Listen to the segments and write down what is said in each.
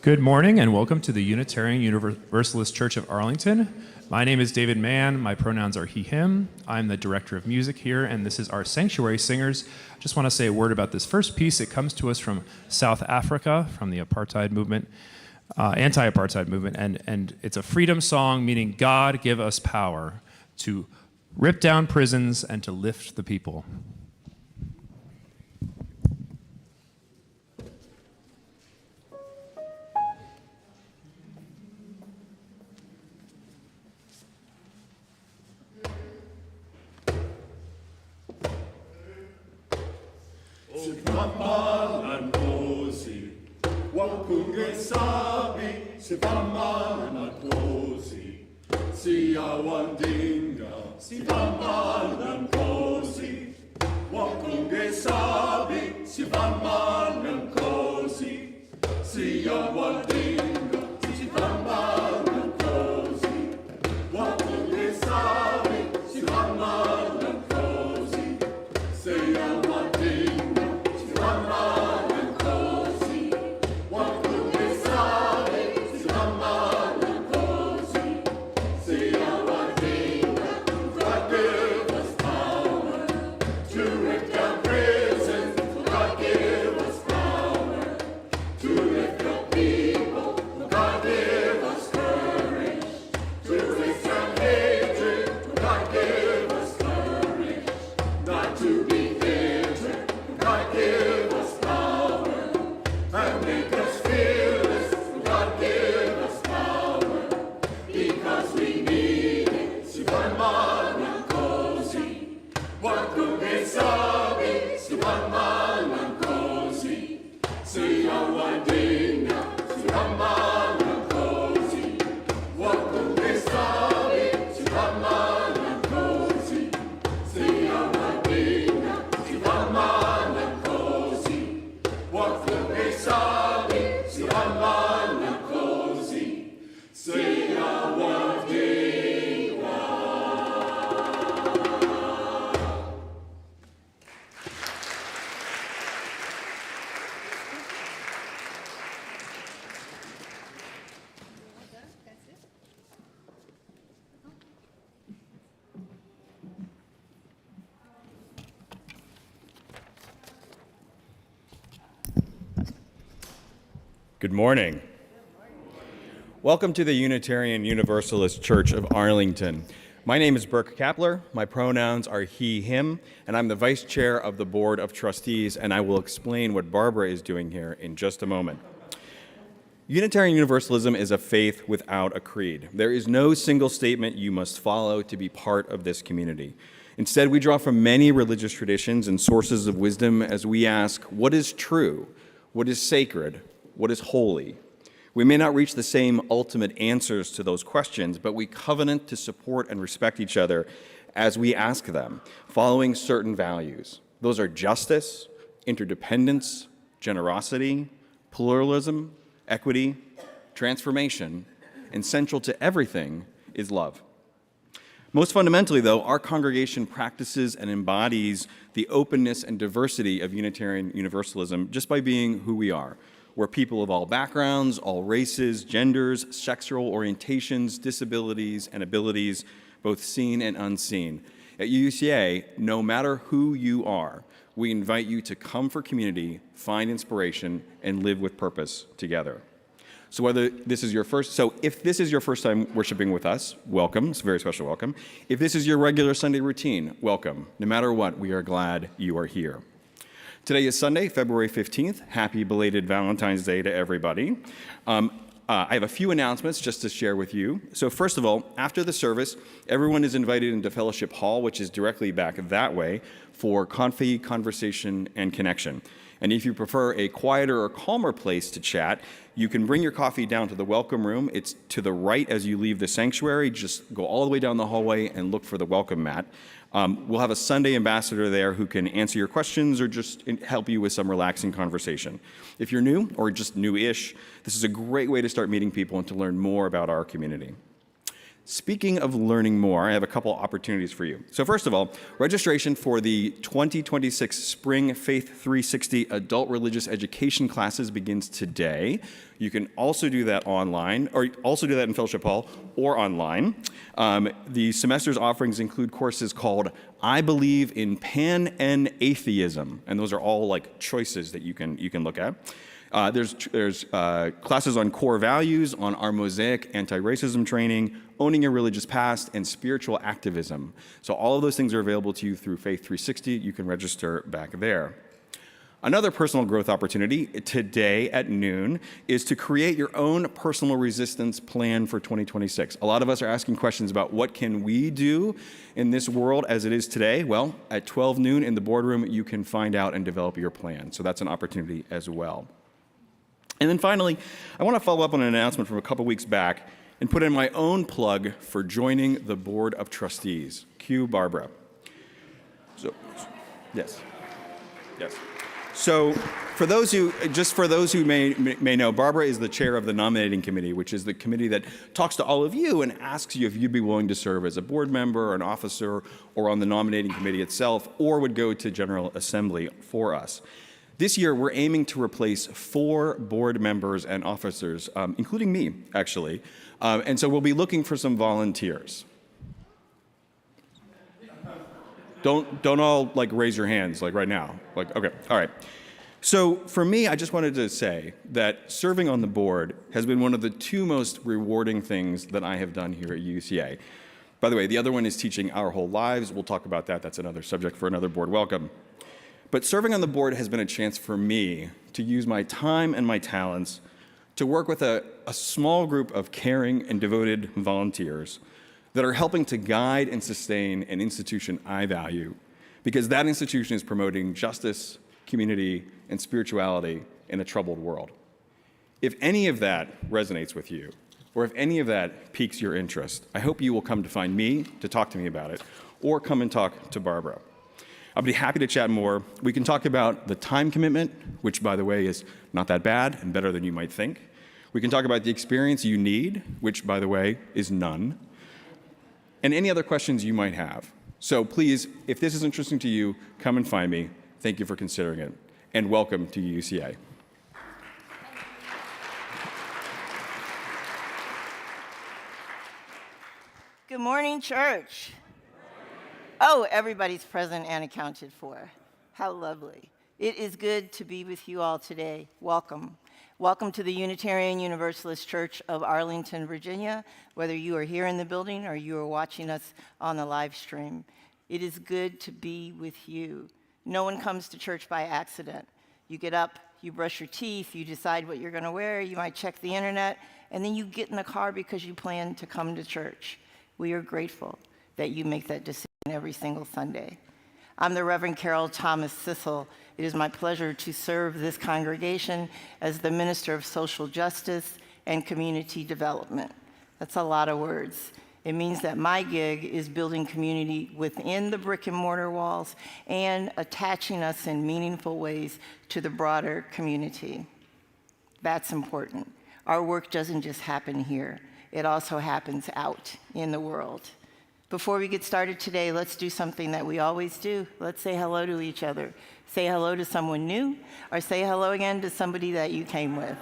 Good morning and welcome to the Unitarian Universalist Church of Arlington. My name is David Mann. My pronouns are he, him. I'm the director of music here, and this is our Sanctuary Singers. I just want to say a word about this first piece. It comes to us from South Africa, from the apartheid movement, anti-apartheid movement, and it's a freedom song meaning God give us power to rip down prisons and to lift the people. People Good morning. Welcome to the Unitarian Universalist Church of Arlington. My name is Burke Kapler. My pronouns are he, him, and I'm the vice chair of the Board of Trustees, and I will explain what Barbara is doing here in just a moment. Unitarian Universalism is a faith without a creed. There is no single statement you must follow to be part of this community. Instead, we draw from many religious traditions and sources of wisdom as we ask, what is true? What is sacred? What is holy? We may not reach the same ultimate answers to those questions, but we covenant to support and respect each other as we ask them, following certain values. Those are justice, interdependence, generosity, pluralism, equity, transformation, and central to everything is love. Most fundamentally, though, our congregation practices and embodies the openness and diversity of Unitarian Universalism just by being who we are. We're people of all backgrounds, all races, genders, sexual orientations, disabilities, and abilities, both seen and unseen. At UCA, no matter who you are, we invite you to come for community, find inspiration, and live with purpose together. If this is your first time worshiping with us, welcome. It's a very special welcome. If this is your regular Sunday routine, welcome. No matter what, we are glad you are here. Today is Sunday, February 15th. Happy belated Valentine's Day to everybody. I have a few announcements just to share with you. So first of all, after the service, everyone is invited into Fellowship Hall, which is directly back that way, for coffee, conversation, and connection. And if you prefer a quieter or calmer place to chat, you can bring your coffee down to the welcome room. It's to the right as you leave the sanctuary. Just go all the way down the hallway and look for the welcome mat. We'll have a Sunday ambassador there who can answer your questions or just help you with some relaxing conversation. If you're new or just new-ish, this is a great way to start meeting people and to learn more about our community. Speaking of learning more, I have a couple opportunities for you. So first of all, registration for the 2026 Spring Faith 360 Adult Religious Education classes begins today. You can also do that online, or also do that in Fellowship Hall or online. The semester's offerings include courses called I Believe in Pan-N-Atheism, and those are all like choices that you can look at. There's classes on core values, on our Mosaic anti-racism training, owning your religious past, and spiritual activism. So all of those things are available to you through Faith 360. You can register back there. Another personal growth opportunity today at noon is to create your own personal resistance plan for 2026. A lot of us are asking questions about what can we do in this world as it is today. Well, at 12 noon in the boardroom, you can find out and develop your plan. So that's an opportunity as well. And then finally, I want to follow up on an announcement from a couple weeks back and put in my own plug for joining the Board of Trustees. Cue Barbara. So, yes. So for those who may know, Barbara is the chair of the nominating committee, which is the committee that talks to all of you and asks you if you'd be willing to serve as a board member or an officer or on the nominating committee itself, or would go to General Assembly for us. This year, we're aiming to replace 4 board members and officers, including me, actually. And so we'll be looking for some volunteers. Don't all raise your hands right now. Okay, all right. So for me, I just wanted to say that serving on the board has been one of the 2 most rewarding things that I have done here at UCA. By the way, the other one is teaching our whole lives. We'll talk about that. That's another subject for another board welcome. But serving on the board has been a chance for me to use my time and my talents to work with a small group of caring and devoted volunteers that are helping to guide and sustain an institution I value, because that institution is promoting justice, community, and spirituality in a troubled world. If any of that resonates with you, or if any of that piques your interest, I hope you will come to find me to talk to me about it, or come and talk to Barbara. I'll be happy to chat more. We can talk about the time commitment, which, by the way, is not that bad and better than you might think. We can talk about the experience you need, which, by the way, is none, and any other questions you might have. So please, if this is interesting to you, come and find me. Thank you for considering it, and welcome to UCA. Good morning, church. Oh, everybody's present and accounted for. How lovely. It is good to be with you all today. Welcome. Welcome to the Unitarian Universalist Church of Arlington, Virginia, whether you are here in the building or you are watching us on the live stream. It is good to be with you. No one comes to church by accident. You get up, you brush your teeth, you decide what you're going to wear, you might check the internet, and then you get in the car because you plan to come to church. We are grateful that you make that decision every single Sunday. I'm the Reverend Carol Thomas Sissel. It is my pleasure to serve this congregation as the Minister of Social Justice and Community Development. That's a lot of words. It means that my gig is building community within the brick and mortar walls and attaching us in meaningful ways to the broader community. That's important. Our work doesn't just happen here. It also happens out in the world. Before we get started today, let's do something that we always do. Let's say hello to each other. Say hello to someone new, or say hello again to somebody that you came with.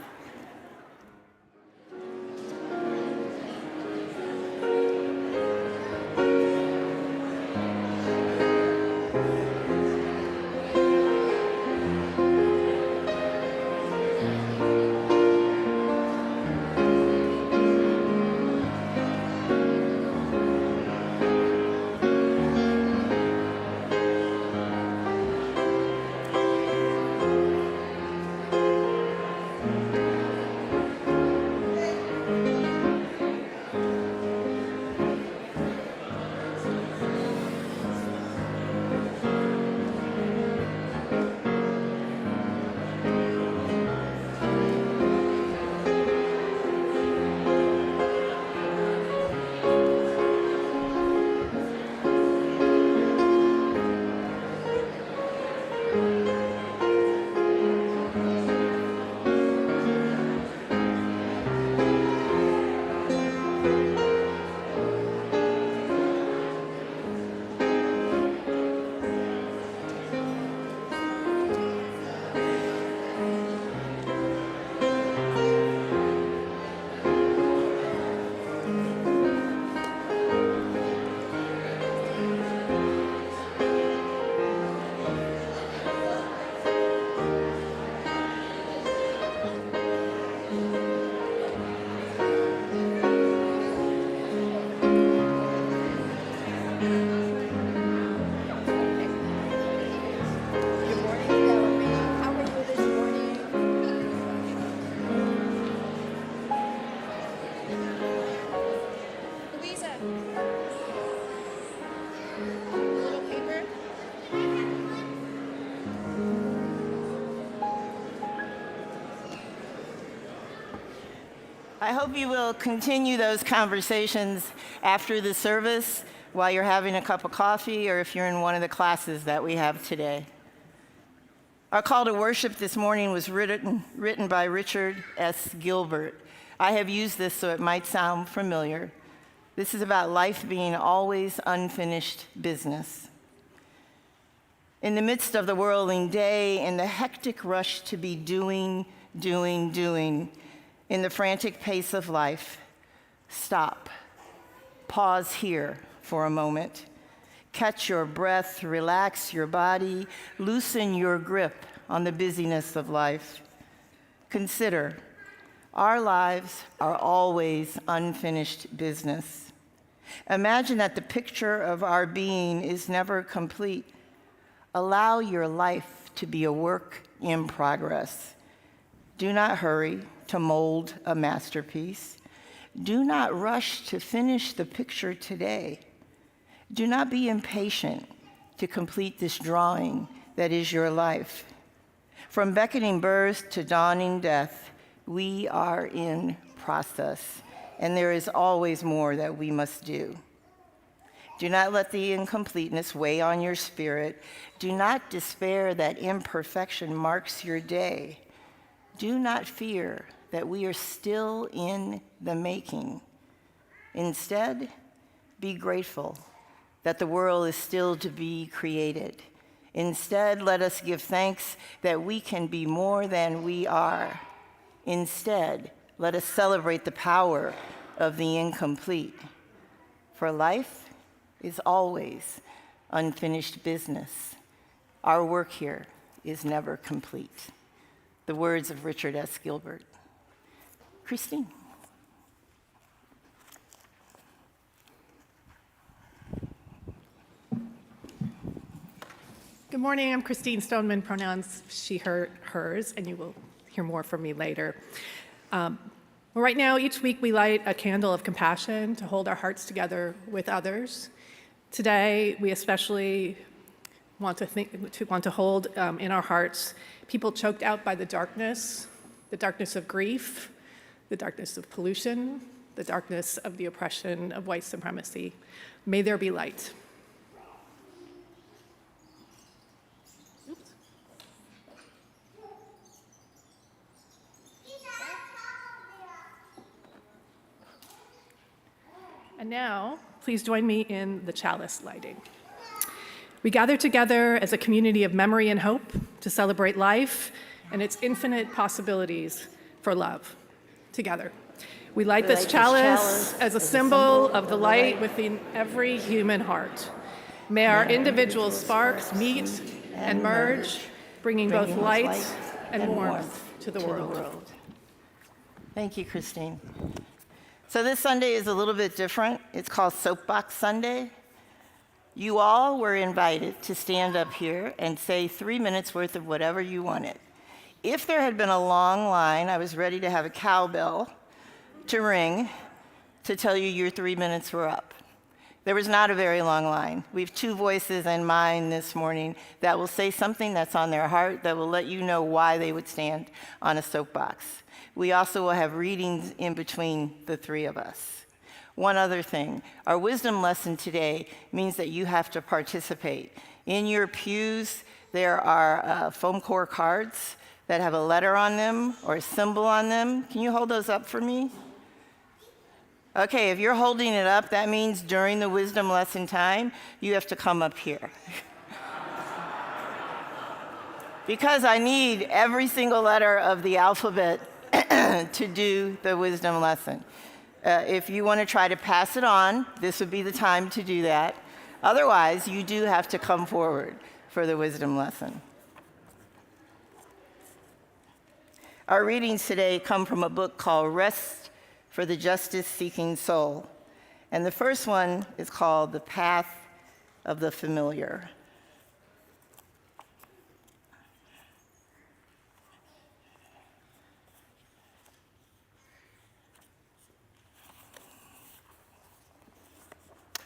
I hope you will continue those conversations after the service while you're having a cup of coffee or if you're in one of the classes that we have today. Our call to worship this morning was written by Richard S. Gilbert. I have used this so it might sound familiar. This is about life being always unfinished business. In the midst of the whirling day, in the hectic rush to be doing, in the frantic pace of life, stop. Pause here for a moment. Catch your breath, relax your body, loosen your grip on the busyness of life. Consider, our lives are always unfinished business. Imagine that the picture of our being is never complete. Allow your life to be a work in progress. Do not hurry to mold a masterpiece. Do not rush to finish the picture today. Do not be impatient to complete this drawing that is your life. From beckoning birth to dawning death, we are in process, and there is always more that we must do. Do not let the incompleteness weigh on your spirit. Do not despair that imperfection marks your day. Do not fear that we are still in the making. Instead, be grateful that the world is still to be created. Instead, let us give thanks that we can be more than we are. Instead, let us celebrate the power of the incomplete. For life is always unfinished business. Our work here is never complete. The words of Richard S. Gilbert. Christine. Good morning, I'm Christine Stoneman, pronouns she, her, hers, and you will hear more from me later. Right now, each week we light a candle of compassion to hold our hearts together with others. Today, we especially want to hold in our hearts people choked out by the darkness of grief, the darkness of pollution, the darkness of the oppression of white supremacy. May there be light. And now, please join me in the chalice lighting. We gather together as a community of memory and hope to celebrate life and its infinite possibilities for love. Together, we light this chalice as a symbol of the light within every human heart. May our individual sparks meet and merge, bringing both light and warmth to the world. Thank you, Christine. So this Sunday is a little bit different. It's called SOAPBOX Sunday. You all were invited to stand up here and say 3 minutes worth of whatever you wanted. If there had been a long line, I was ready to have a cowbell to ring to tell you your 3 minutes were up. There was not a very long line. We have two voices and mine this morning that will say something that's on their heart that will let you know why they would stand on a soapbox. We also will have readings in between the three of us. One other thing, our wisdom lesson today means that you have to participate. In your pews, there are foam core cards that have a letter on them or a symbol on them. Can you hold those up for me? Okay, if you're holding it up, that means during the wisdom lesson time, you have to come up here. Because I need every single letter of the alphabet to do the wisdom lesson. If you want to try to pass it on, this would be the time to do that. Otherwise, you do have to come forward for the wisdom lesson. Our readings today come from a book called Rest for the Justice-Seeking Soul. And the first one is called The Path of the Familiar.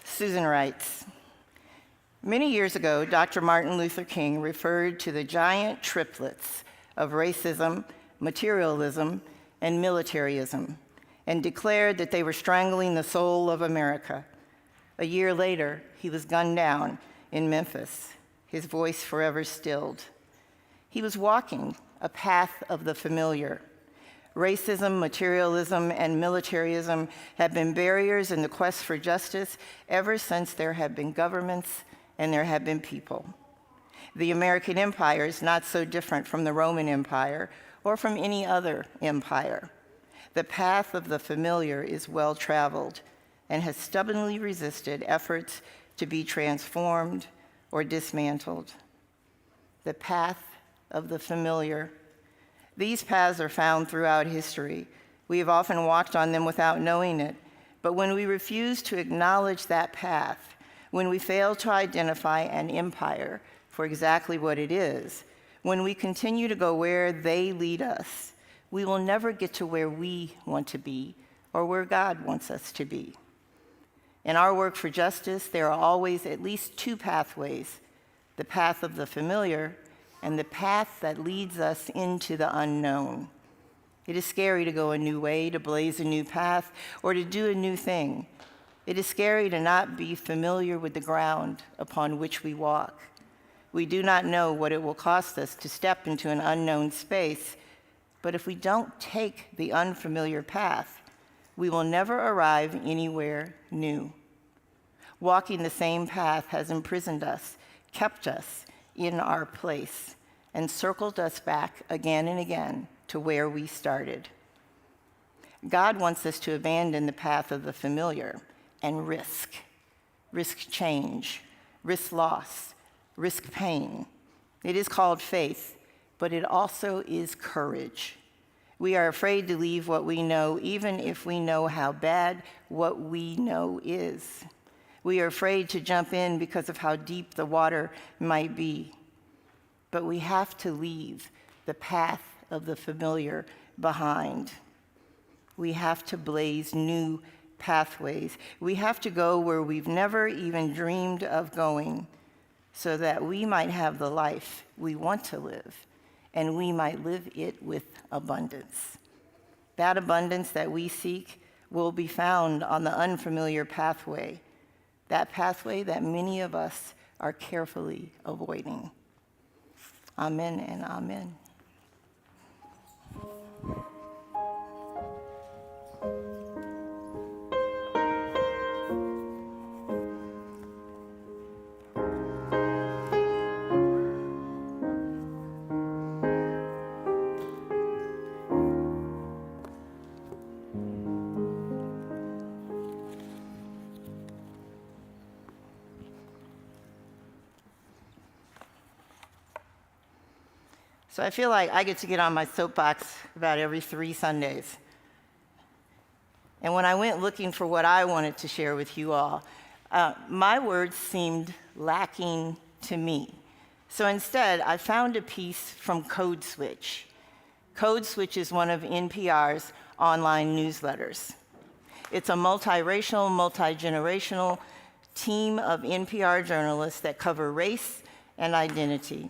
Susan writes, many years ago, Dr. Martin Luther King referred to the giant triplets of racism, materialism, and militarism, and declared that they were strangling the soul of America. A year later, he was gunned down in Memphis, his voice forever stilled. He was walking a path of the familiar. Racism, materialism, and militarism have been barriers in the quest for justice ever since there have been governments and there have been people. The American empire is not so different from the Roman Empire or from any other empire. The path of the familiar is well traveled and has stubbornly resisted efforts to be transformed or dismantled. The path of the familiar. These paths are found throughout history. We have often walked on them without knowing it, but when we refuse to acknowledge that path, when we fail to identify an empire for exactly what it is, when we continue to go where they lead us, we will never get to where we want to be or where God wants us to be. In our work for justice, there are always at least two pathways, the path of the familiar and the path that leads us into the unknown. It is scary to go a new way, to blaze a new path, or to do a new thing. It is scary to not be familiar with the ground upon which we walk. We do not know what it will cost us to step into an unknown space, but if we don't take the unfamiliar path, we will never arrive anywhere new. Walking the same path has imprisoned us, kept us in our place, and circled us back again and again to where we started. God wants us to abandon the path of the familiar and risk change, risk loss, risk pain, It is called faith, but it also is courage. We are afraid to leave what we know, even if we know how bad what we know is. We are afraid to jump in because of how deep the water might be. But we have to leave the path of the familiar behind. We have to blaze new pathways. We have to go where we've never even dreamed of going, so that we might have the life we want to live, and we might live it with abundance. That abundance that we seek will be found on the unfamiliar pathway, that pathway that many of us are carefully avoiding. Amen and amen. So I feel like I get to get on my soapbox about every 3 Sundays. And when I went looking for what I wanted to share with you all, my words seemed lacking to me. So instead, I found a piece from Code Switch. Code Switch is one of NPR's online newsletters. It's a multiracial, multi-generational team of NPR journalists that cover race and identity.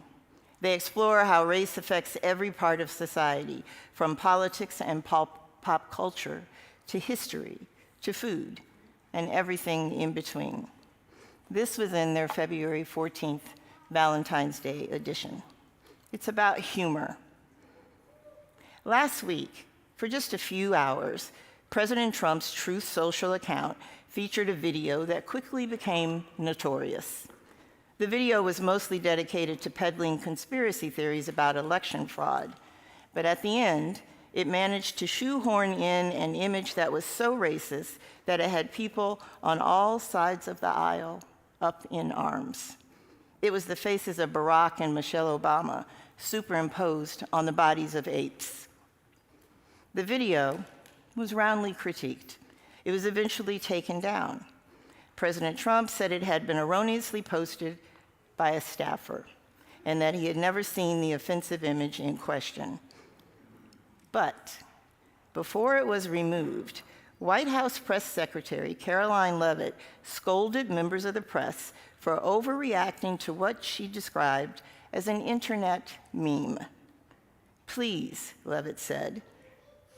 They explore how race affects every part of society, from politics and pop culture to history to food and everything in between. This was in their February 14th Valentine's Day edition. It's about humor. Last week, for just a few hours, President Trump's Truth Social account featured a video that quickly became notorious. The video was mostly dedicated to peddling conspiracy theories about election fraud, but at the end, it managed to shoehorn in an image that was so racist that it had people on all sides of the aisle up in arms. It was the faces of Barack and Michelle Obama superimposed on the bodies of apes. The video was roundly critiqued. It was eventually taken down. President Trump said it had been erroneously posted by a staffer and that he had never seen the offensive image in question. But before it was removed, White House Press Secretary Caroline Leavitt scolded members of the press for overreacting to what she described as an internet meme. Please, Leavitt said,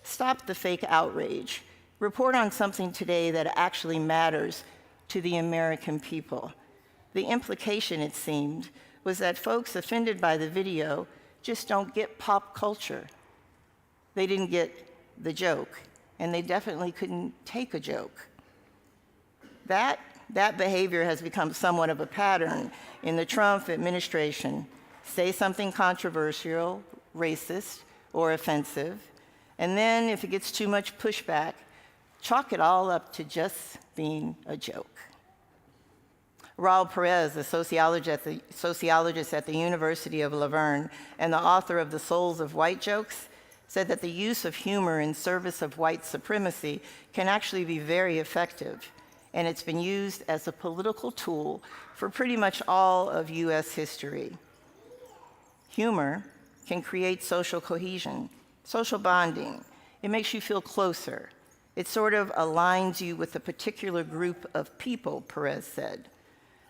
stop the fake outrage. Report on something today that actually matters to the American people. The implication, it seemed, was that folks offended by the video just don't get pop culture. They didn't get the joke, and they definitely couldn't take a joke. That behavior has become somewhat of a pattern in the Trump administration. Say something controversial, racist, or offensive, and then if it gets too much pushback, chalk it all up to just being a joke. Raul Perez, a sociologist at the University of Laverne and the author of The Souls of White Jokes, said that the use of humor in service of white supremacy can actually be very effective, and it's been used as a political tool for pretty much all of US history. Humor can create social cohesion, social bonding. It makes you feel closer. It sort of aligns you with a particular group of people, Perez said.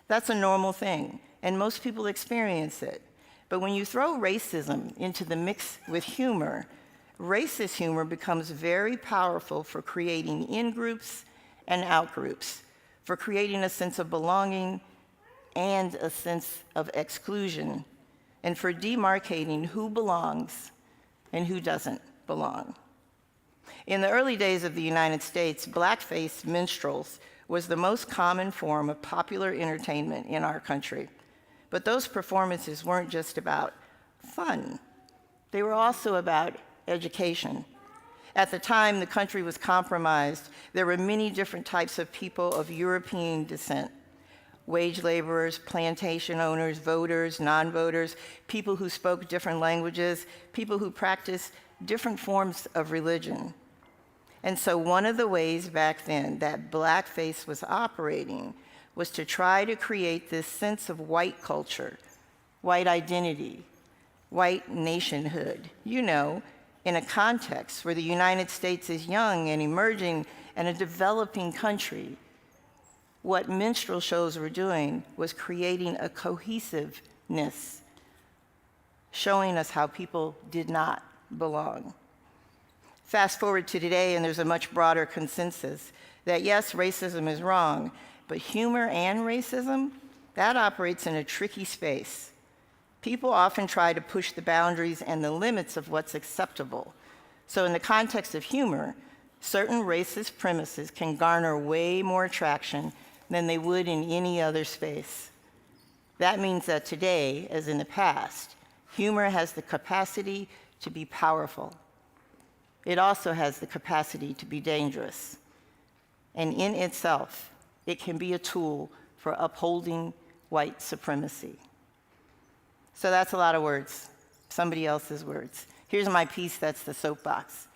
That's a normal thing, and most people experience it. But when you throw racism into the mix with humor, racist humor becomes very powerful for creating in-groups and out-groups, for creating a sense of belonging and a sense of exclusion, and for demarcating who belongs and who doesn't belong. In the early days of the United States, black-faced minstrels was the most common form of popular entertainment in our country. But those performances weren't just about fun. They were also about education. At the time the country was compromised, there were many different types of people of European descent. wage laborers, plantation owners, voters, non-voters, people who spoke different languages, people who practiced different forms of religion. And so one of the ways back then that blackface was operating was to try to create this sense of white culture, white identity, white nationhood, in a context where the United States is young and emerging and a developing country. What minstrel shows were doing was creating a cohesiveness, showing us how people did not belong. Fast forward to today, and there's a much broader consensus that yes, racism is wrong, but humor and racism, that operates in a tricky space. People often try to push the boundaries and the limits of what's acceptable. So in the context of humor, certain racist premises can garner way more traction than they would in any other space. That means that today, as in the past, humor has the capacity to be powerful. It also has the capacity to be dangerous. And in itself, it can be a tool for upholding white supremacy. So that's a lot of words, somebody else's words. Here's my piece that's the soapbox.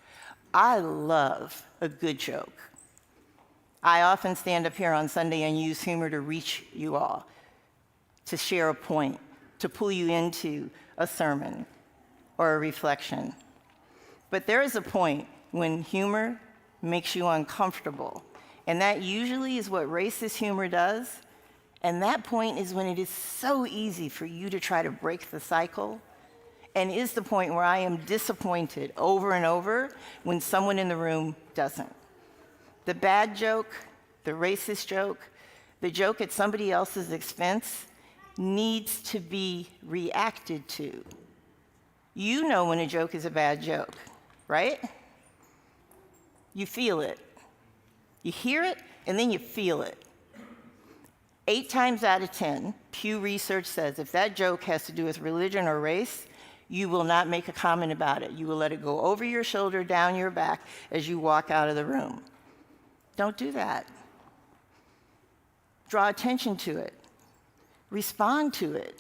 I love a good joke. I often stand up here on Sunday and use humor to reach you all, to share a point, to pull you into a sermon or a reflection. But there is a point when humor makes you uncomfortable, and that usually is what racist humor does. And that point is when it is so easy for you to try to break the cycle, and is the point where I am disappointed over and over when someone in the room doesn't. The bad joke, the racist joke, the joke at somebody else's expense needs to be reacted to. You know when a joke is a bad joke, right? You feel it. You hear it, and then you feel it. 8 times out of 10, Pew Research says if that joke has to do with religion or race, you will not make a comment about it. You will let it go over your shoulder, down your back, as you walk out of the room. Don't do that. Draw attention to it. Respond to it.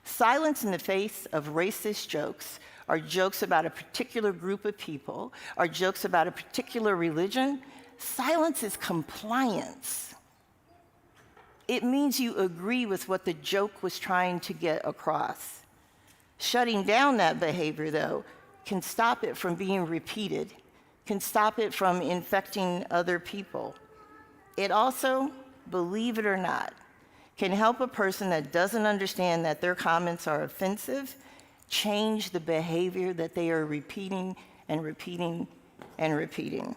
Silence in the face of racist jokes, or jokes about a particular group of people, or jokes about a particular religion, silence is compliance. It means you agree with what the joke was trying to get across. Shutting down that behavior, though, can stop it from being repeated, can stop it from infecting other people. It also, believe it or not, can help a person that doesn't understand that their comments are offensive change the behavior that they are repeating and repeating and repeating.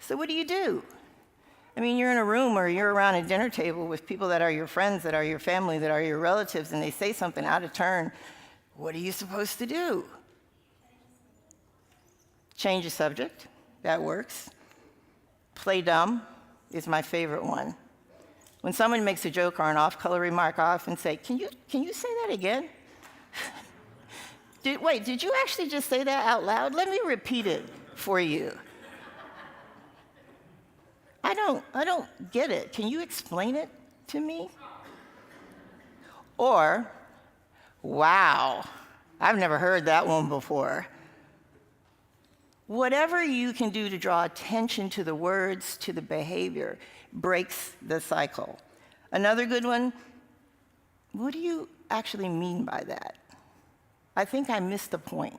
So what do you do? I mean, you're in a room or you're around a dinner table with people that are your friends, that are your family, that are your relatives, and they say something out of turn. What are you supposed to do? Change the subject. That works. Play dumb is my favorite one. When someone makes a joke or an off-color remark, I often say, can you say that again? Did you actually just say that out loud? Let me repeat it for you. I don't get it. Can you explain it to me? Or, wow, I've never heard that one before. Whatever you can do to draw attention to the words, to the behavior, breaks the cycle. Another good one, what do you actually mean by that? I think I missed the point.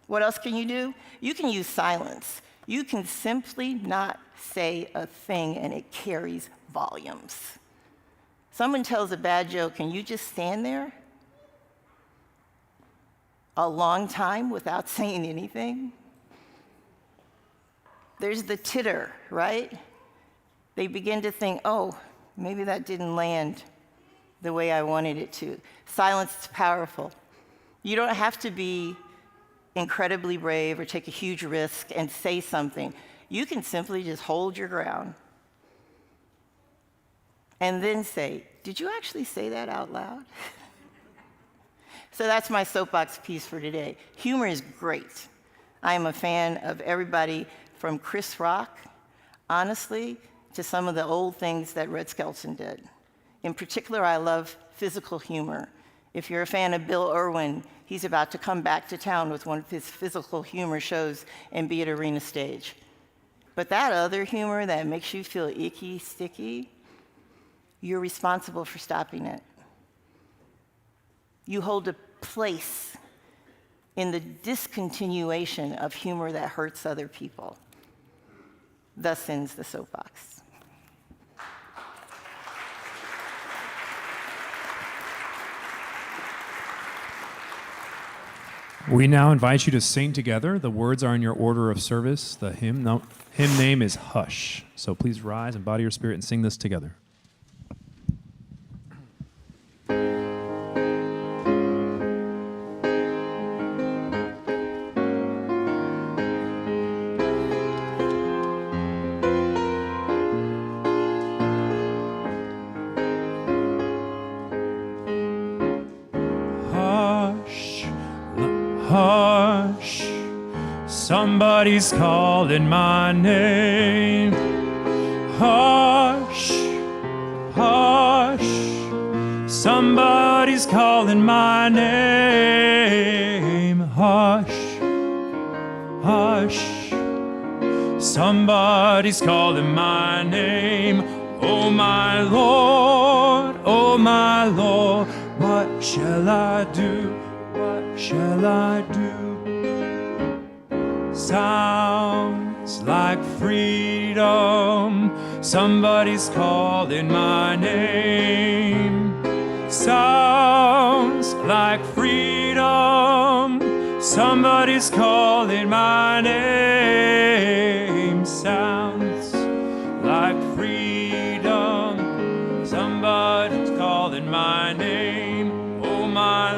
What else can you do? You can use silence. You can simply not say a thing and it carries volumes. Someone tells a bad joke and you just stand there a long time without saying anything. There's the titter, right? They begin to think, oh, maybe that didn't land the way I wanted it to. Silence is powerful. You don't have to be incredibly brave or take a huge risk and say something. You can simply just hold your ground and then say, did you actually say that out loud? So that's my soapbox piece for today. Humor is great. I am a fan of everybody from Chris Rock, honestly, to some of the old things that Red Skelton did. In particular, I love physical humor. If you're a fan of Bill Irwin, he's about to come back to town with one of his physical humor shows and be at Arena Stage. But that other humor that makes you feel icky, sticky, you're responsible for stopping it. You hold a place in the discontinuation of humor that hurts other people. Thus ends the soapbox. We now invite you to sing together. The words are in your order of service. The hymn name is Hush. So please rise and body your spirit and sing this together. Hush, somebody's calling my name. Hush, hush, somebody's calling my name. Hush, hush, somebody's calling my name. Oh my Lord, what shall I do? What shall I do? Sounds like freedom. Somebody's calling my name. Sounds like freedom. Somebody's calling my name. Sounds like freedom. Somebody's calling my name. Oh my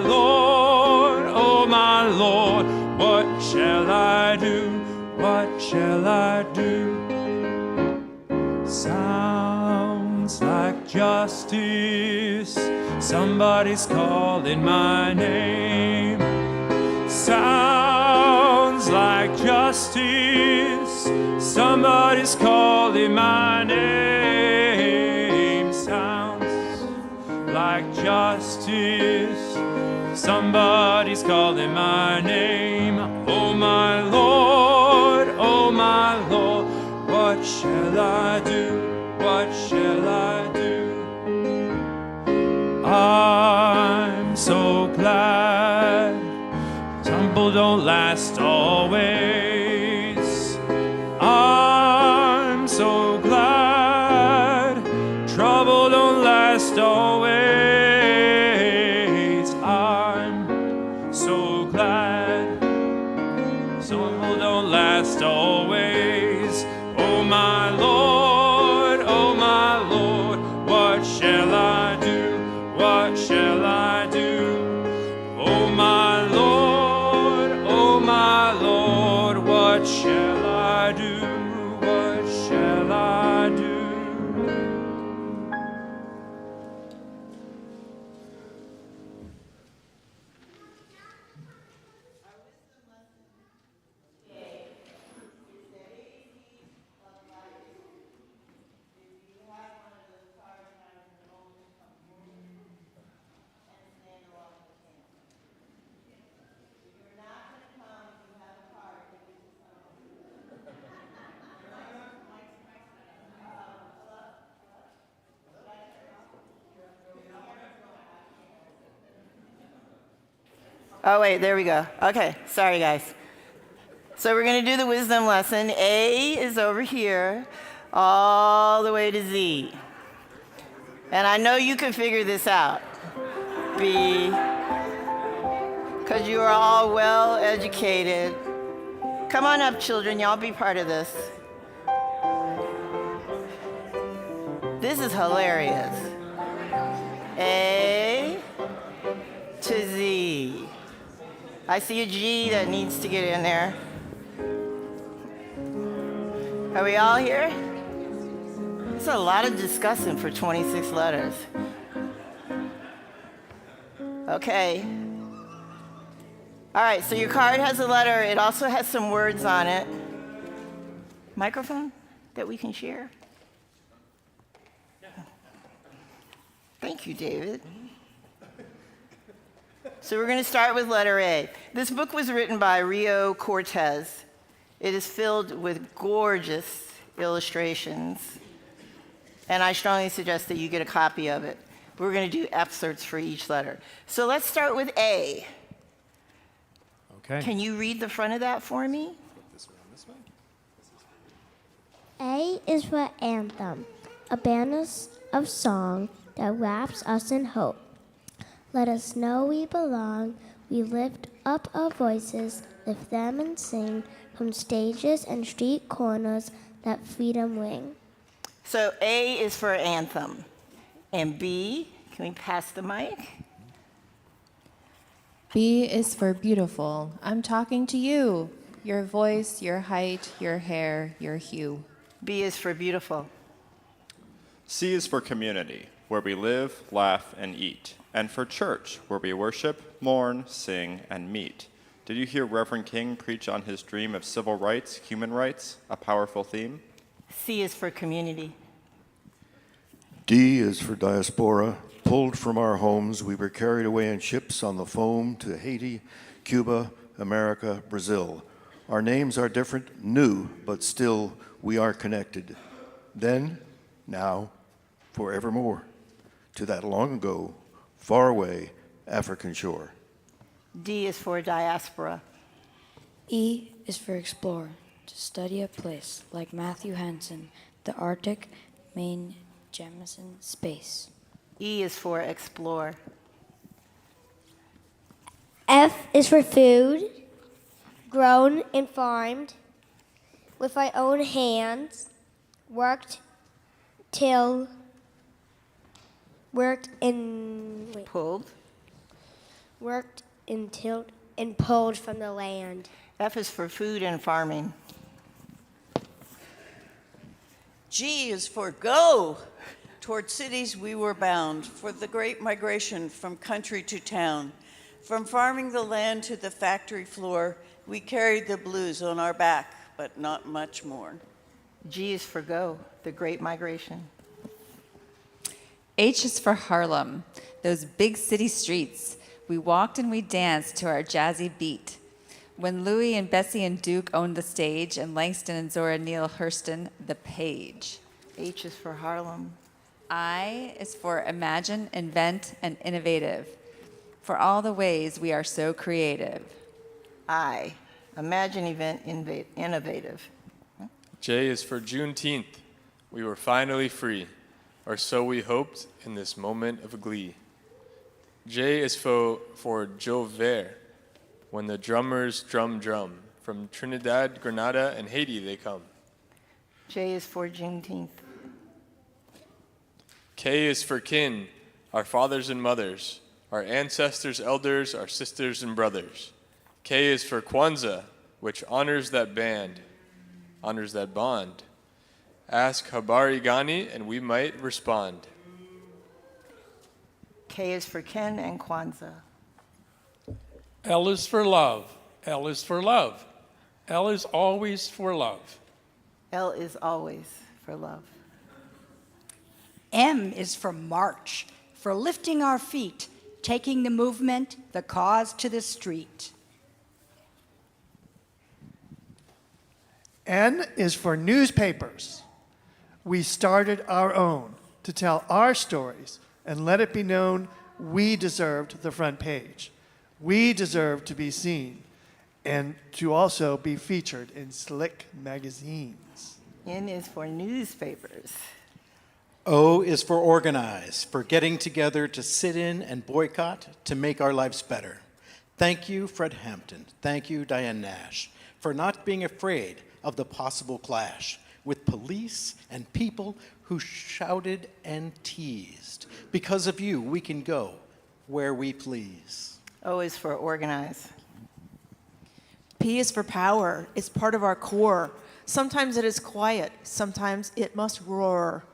Lord, what shall I do? What shall I do? Sounds like justice. Somebody's calling my name. Sounds like justice. Somebody's calling my name. Sounds like justice. Somebody's calling my name. Oh my Lord, what shall I do? What shall I do? I'm so glad trouble don't last always. I'm so glad trouble don't last always. Last always. Oh my Lord, what shall I do? What shall I do? Oh my Lord, what shall I do? What shall I do? Oh, wait, there we go. Okay, sorry, guys. So we're going to do the wisdom lesson. A is over here, all the way to Z. And I know you can figure this out. B, because you are all well educated. Come on up, children. Y'all be part of this. This is hilarious. A to Z. I see a G that needs to get in there. Are we all here? It's a lot of discussing for 26 letters. Okay. All right, so your card has a letter. It also has some words on it. Microphone that we can share? Thank you, David. So we're going to start with letter A. This book was written by Rio Cortez. It is filled with gorgeous illustrations, and I strongly suggest that you get a copy of it. We're going to do excerpts for each letter. So let's start with A. Okay. Can you read the front of that for me? A is for anthem, a banner of song that wraps us in hope. Let us know we belong. We lift up our voices, lift them and sing from stages and street corners that freedom ring. So A is for anthem. And B, can we pass the mic? B is for beautiful. I'm talking to you. Your voice, your height, your hair, your hue. B is for beautiful. C is for community, where we live, laugh, and eat. And for church, where we worship, mourn, sing, and meet. Did you hear Reverend King preach on his dream of civil rights, human rights, a powerful theme? C is for community. D is for diaspora. Pulled from our homes, we were carried away in ships on the foam to Haiti, Cuba, America, Brazil. Our names are different, new, but still we are connected. Then, now, forevermore, to that long ago, far away African shore. D is for diaspora. E is for explore, to study a place like Matthew Hansen, the Arctic, Maine, Jemison space. E is for explore. F is for food, grown and farmed with our own hands, worked and tilled and pulled from the land. F is for food and farming. G is for go. Toward cities we were bound, for the great migration from country to town. From farming the land to the factory floor, we carried the blues on our back, but not much more. G is for go, the great migration. H is for Harlem, those big city streets. We walked and we danced to our jazzy beat. When Louie and Bessie and Duke owned the stage, and Langston and Zora Neale Hurston the page. H is for Harlem. I is for imagine, invent, and innovative. For all the ways we are so creative. I, imagine, event, innovative. J is for Juneteenth. We were finally free, or so we hoped in this moment of glee. J is for Joe Vert, when the drummers drum. From Trinidad, Grenada, and Haiti they come. J is for Juneteenth. K is for kin, our fathers and mothers, our ancestors, elders, our sisters and brothers. K is for Kwanzaa, which honors that bond. Ask Habari Gani and we might respond. K is for Ken and Kwanzaa. L is for love. L is for love. L is always for love. L is always for love. M is for march, for lifting our feet, taking the movement, the cause to the street. N is for newspapers. We started our own to tell our stories and let it be known we deserved the front page. We deserved to be seen and to also be featured in slick magazines. N is for newspapers. O is for organize, for getting together to sit in and boycott to make our lives better. Thank you, Fred Hampton. Thank you, Diane Nash, for not being afraid of the possible clash with police and people who shouted and teased. Because of you, we can go where we please. O is for organize. P is for power. It's part of our core. Sometimes it is quiet. Sometimes it must roar.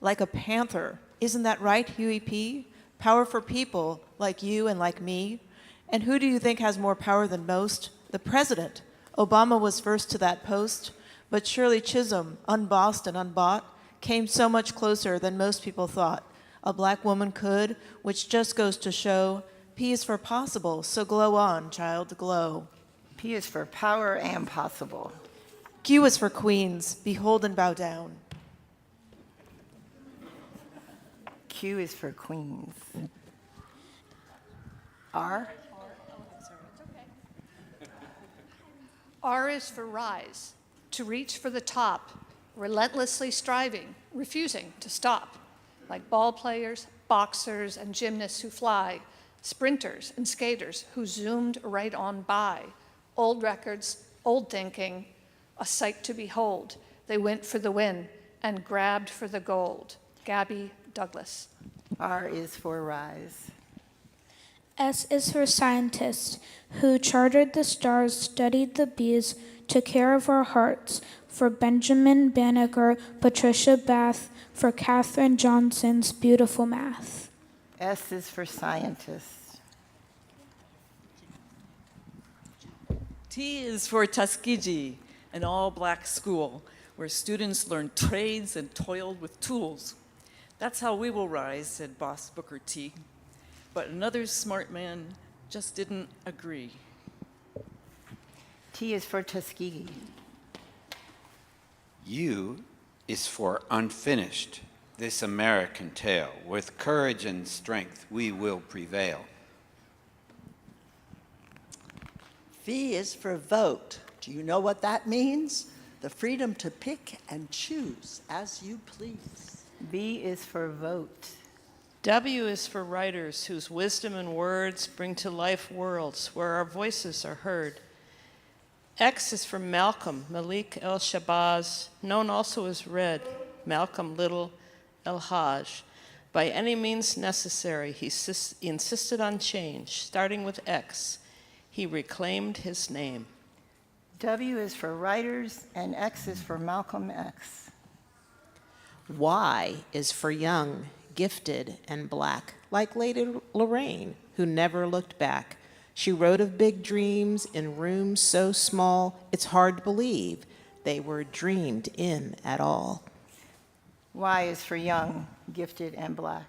Like a panther. Isn't that right, Huey P? Power for people like you and like me. And who do you think has more power than most? The president. Obama was first to that post, but Shirley Chisholm, unbossed and unbought, came so much closer than most people thought. a black woman could, which just goes to show P is for possible, so glow on, child, glow. P is for power and possible. Q is for queens, behold and bow down. Q is for queens. R? R is for rise, to reach for the top, relentlessly striving, refusing to stop, like ball players, boxers, and gymnasts who fly, sprinters and skaters who zoomed right on by. Old records, old thinking, a sight to behold. They went for the win and grabbed for the gold. Gabby Douglas. R is for rise. S is for scientist, who charted the stars, studied the bees, took care of our hearts. For Benjamin Banneker, Patricia Bath, for Katherine Johnson's beautiful math. S is for scientist. T is for Tuskegee, an all-black school where students learned trades and toiled with tools. That's how we will rise, said Boss Booker T. But another smart man just didn't agree. T is for Tuskegee. U is for unfinished, this American tale. With courage and strength, we will prevail. V is for vote. Do you know what that means? The freedom to pick and choose as you please. V is for vote. W is for writers whose wisdom and words bring to life worlds where our voices are heard. X is for Malcolm Malik El-Shabazz, known also as Red, Malcolm Little El-Hajj. By any means necessary, he insisted on change, starting with X. He reclaimed his name. W is for writers, and X is for Malcolm X. Y is for young, gifted, and black, like Lady Lorraine, who never looked back. She wrote of big dreams in rooms so small, it's hard to believe they were dreamed in at all. Y is for young, gifted, and black.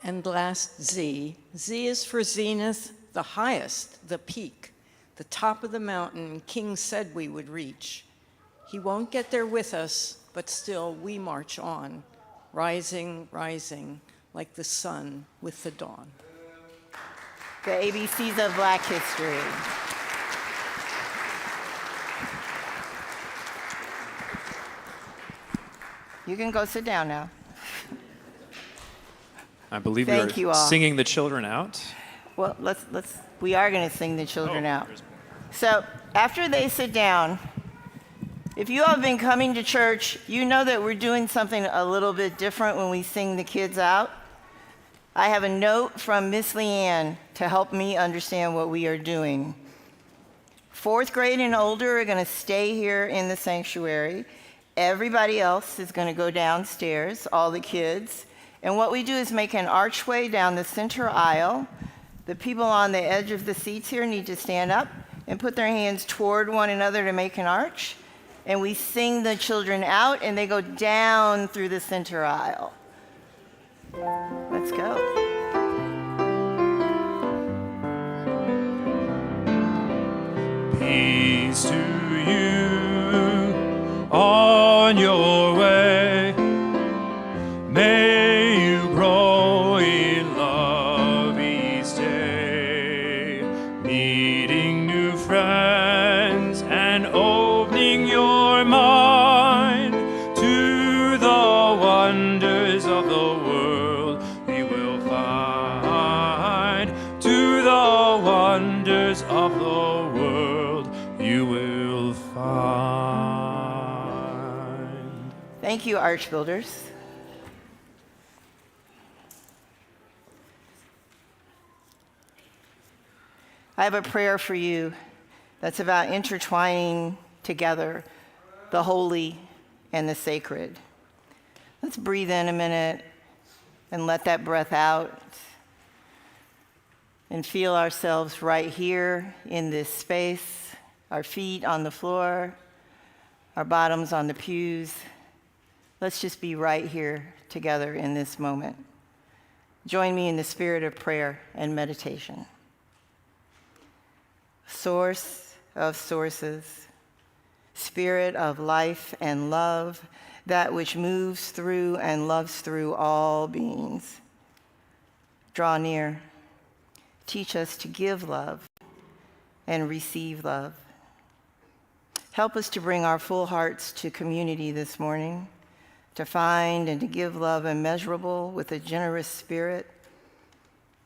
And last, Z. Z is for zenith, the highest, the peak, the top of the mountain King said we would reach. He won't get there with us, but still we march on, rising, rising, like the sun with the dawn. The ABCs of Black history. You can go sit down now. I believe Thank we you are all. singing the children out. Well, we are going to sing the children out. So after they sit down, if you all have been coming to church, you know that we're doing something a little bit different when we sing the kids out. I have a note from Miss Leanne to help me understand what we are doing. 4th grade and older are going to stay here in the sanctuary. Everybody else is going to go downstairs, all the kids. And what we do is make an archway down the center aisle. The people on the edge of the seats here need to stand up and put their hands toward one another to make an arch. And we sing the children out, and they go down through the center aisle. Let's go. Peace to you on your way. May you grow in love each day, meeting new friends and opening your mind to the wonders of the world you will find, to the wonders of the world you will find. Thank you, Arch Builders. I have a prayer for you that's about intertwining together the holy and the sacred. Let's breathe in a minute and let that breath out and feel ourselves right here in this space, our feet on the floor, our bottoms on the pews. Let's just be right here together in this moment. Join me in the spirit of prayer and meditation. Source of sources, Spirit of life and love, that which moves through and loves through all beings. Draw near. Teach us to give love and receive love. Help us to bring our full hearts to community this morning, to find and to give love immeasurable with a generous spirit,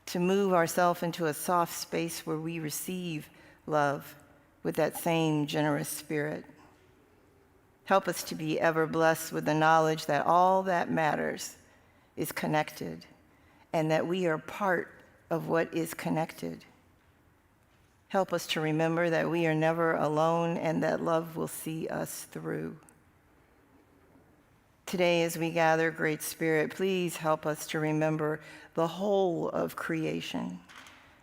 to move ourselves into a soft space where we receive love with that same generous spirit. Help us to be ever blessed with the knowledge that all that matters is connected and that we are part of what is connected. Help us to remember that we are never alone and that love will see us through. Today, as we gather, Great Spirit, please help us to remember the whole of creation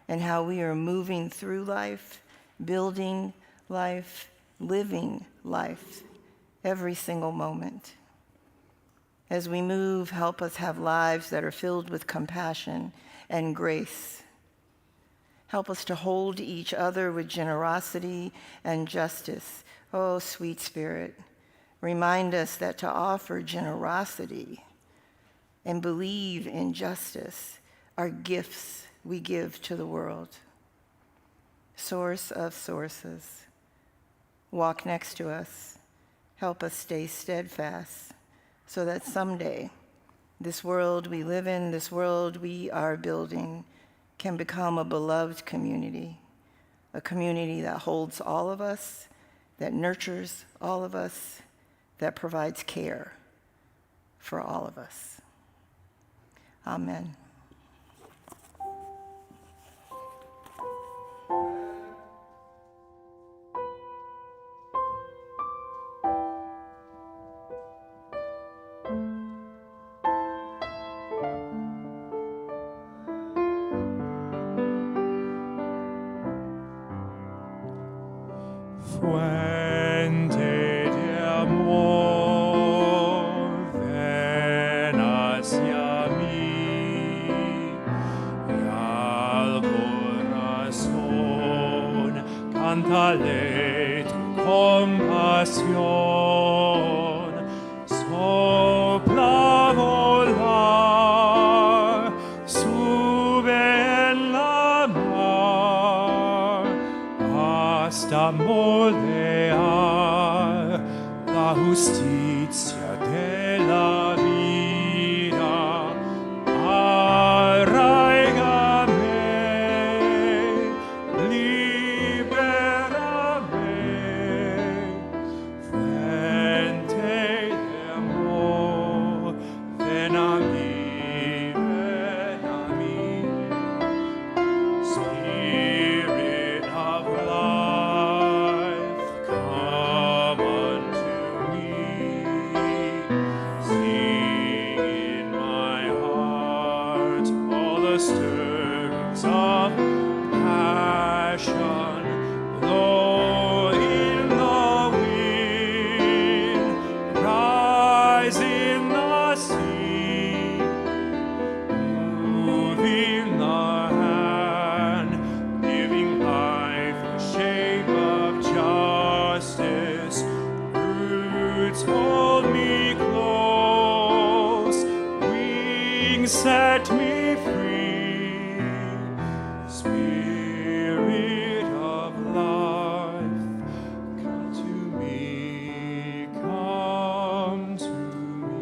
and how we are moving through life, building life, living life, every single moment. As we move, help us have lives that are filled with compassion and grace. Help us to hold each other with generosity and justice. Oh, sweet Spirit, remind us that to offer generosity and believe in justice are gifts we give to the world. Source of sources, walk next to us. Help us stay steadfast so that someday this world we live in, this world we are building, can become a beloved community, a community that holds all of us, that nurtures all of us, that provides care for all of us. Amen. Fuente de amor, ven hacia mí y al corazón cántale tu compasión. Sopla volar, sube en la mar, hasta moldear la justicia de la vida. Arraigame, libérame, fuente de amor, ven a mí, ven a mí. Spirit of life, come unto me. Sing in my heart all the stirrings of passion. Blow in the wind, rise in the sea, move in the hand, giving life the shape of justice. Roots hold me close, wings set me free. Spirit of life, come to me, come to me.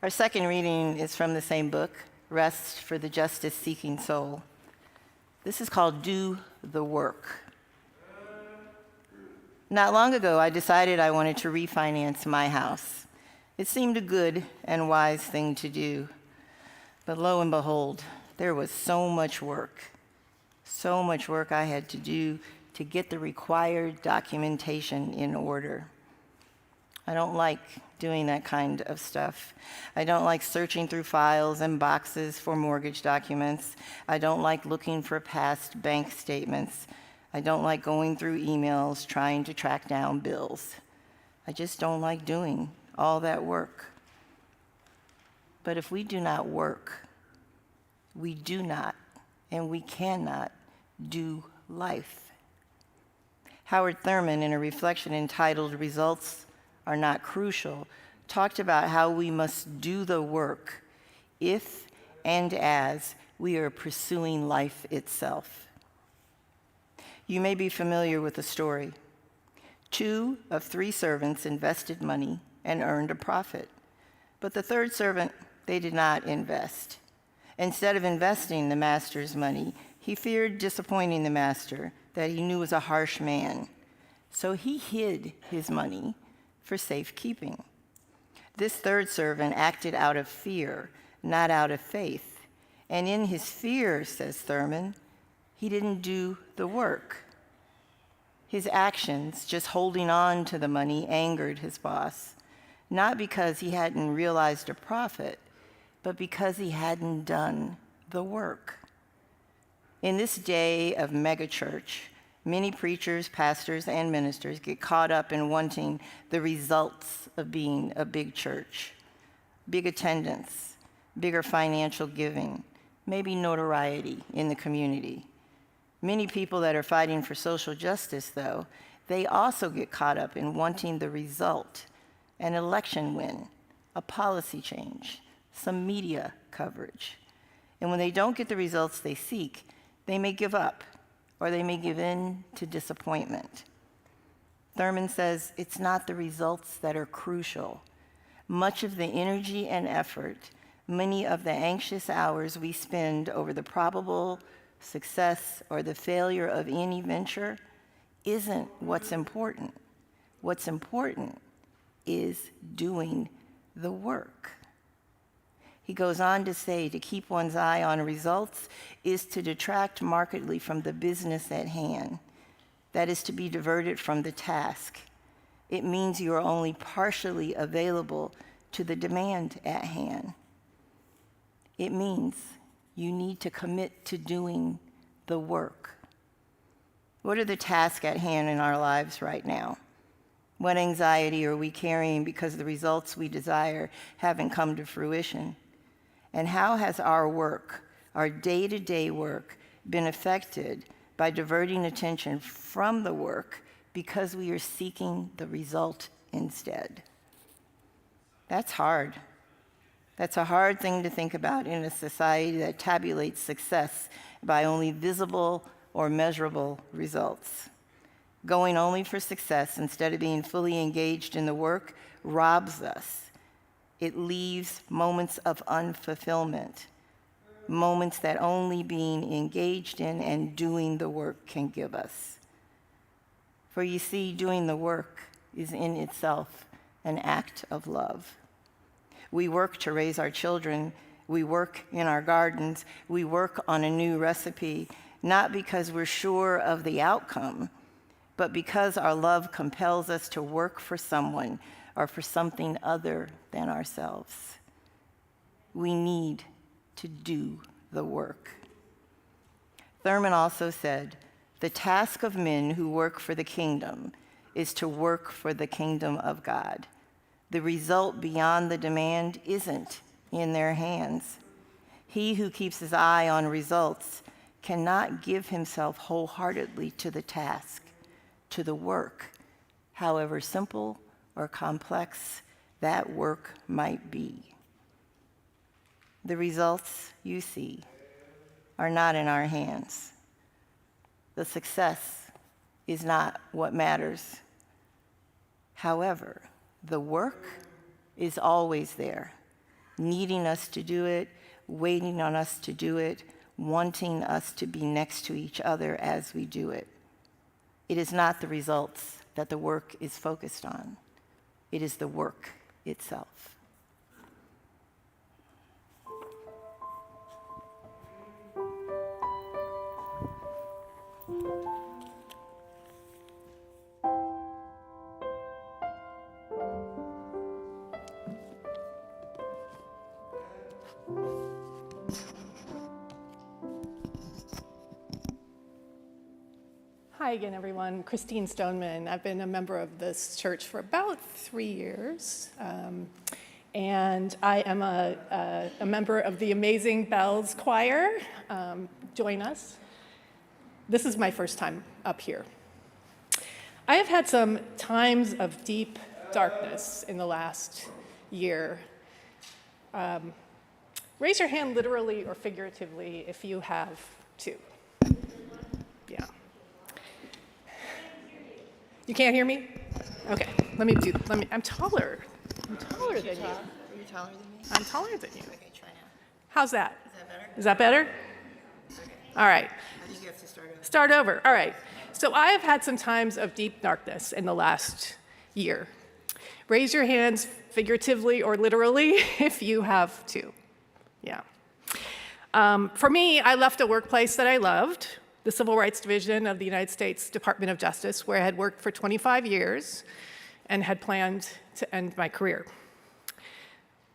Our second reading is from the same book, Rest for the Justice-Seeking Soul. This is called Do the Work. Not long ago, I decided I wanted to refinance my house. It seemed a good and wise thing to do. But lo and behold, there was so much work I had to do to get the required documentation in order. I don't like doing that kind of stuff. I don't like searching through files and boxes for mortgage documents. I don't like looking for past bank statements. I don't like going through emails trying to track down bills. I just don't like doing all that work. But if we do not work, we do not and we cannot do life. Howard Thurman, in a reflection entitled "Results Are Not Crucial," talked about how we must do the work if and as we are pursuing life itself. You may be familiar with the story. 2 of 3 servants invested money and earned a profit. But the third servant, they did not invest. Instead of investing the master's money, he feared disappointing the master that he knew was a harsh man. So he hid his money for safekeeping. This third servant acted out of fear, not out of faith. And in his fear, says Thurman, he didn't do the work. His actions, just holding on to the money, angered his boss, not because he hadn't realized a profit, but because he hadn't done the work. In this day of megachurch, many preachers, pastors, and ministers get caught up in wanting the results of being a big church. Big attendance, bigger financial giving, maybe notoriety in the community. Many people that are fighting for social justice, though, they also get caught up in wanting the result, an election win, a policy change, some media coverage. And when they don't get the results they seek, they may give up, or they may give in to disappointment. Thurman says it's not the results that are crucial. Much of the energy and effort, many of the anxious hours we spend over the probable success or the failure of any venture isn't what's important. What's important is doing the work. He goes on to say to keep one's eye on results is to detract markedly from the business at hand. That is to be diverted from the task. It means you are only partially available to the demand at hand. It means you need to commit to doing the work. What are the tasks at hand in our lives right now? What anxiety are we carrying because the results we desire haven't come to fruition? And how has our work, our day-to-day work, been affected by diverting attention from the work because we are seeking the result instead? That's hard. That's a hard thing to think about in a society that tabulates success by only visible or measurable results. Going only for success instead of being fully engaged in the work robs us. It leaves moments of unfulfillment, moments that only being engaged in and doing the work can give us. For you see, doing the work is in itself an act of love. We work to raise our children. We work in our gardens. We work on a new recipe, not because we're sure of the outcome, but because our love compels us to work for someone or for something other than ourselves. We need to do the work. Thurman also said, the task of men who work for the kingdom is to work for the kingdom of God. The result beyond the demand isn't in their hands. He who keeps his eye on results cannot give himself wholeheartedly to the task, to the work, however simple or complex that work might be. The results you see are not in our hands. The success is not what matters. However, the work is always there, needing us to do it, waiting on us to do it, wanting us to be next to each other as we do it. It is not the results that the work is focused on. It is the work itself. Hi again, everyone. Christine Stoneman. I've been a member of this church for about 3 years. And I am a member of the Amazing Bells Choir. Join us. This is my first time up here. I have had some times of deep darkness in the last year. Raise your hand literally or figuratively if you have too. Yeah. You can't hear me? Okay, I'm taller. I'm taller than you. Are you taller than me? I'm taller than you. Okay, try now. How's that? Is that better? Is that better? Okay. All right. I think you have to start over. Start over. All right. So I have had some times of deep darkness in the last year. Raise your hands figuratively or literally if you have too. Yeah. For me, I left a workplace that I loved, the Civil Rights Division of the United States Department of Justice, where I had worked for 25 years and had planned to end my career.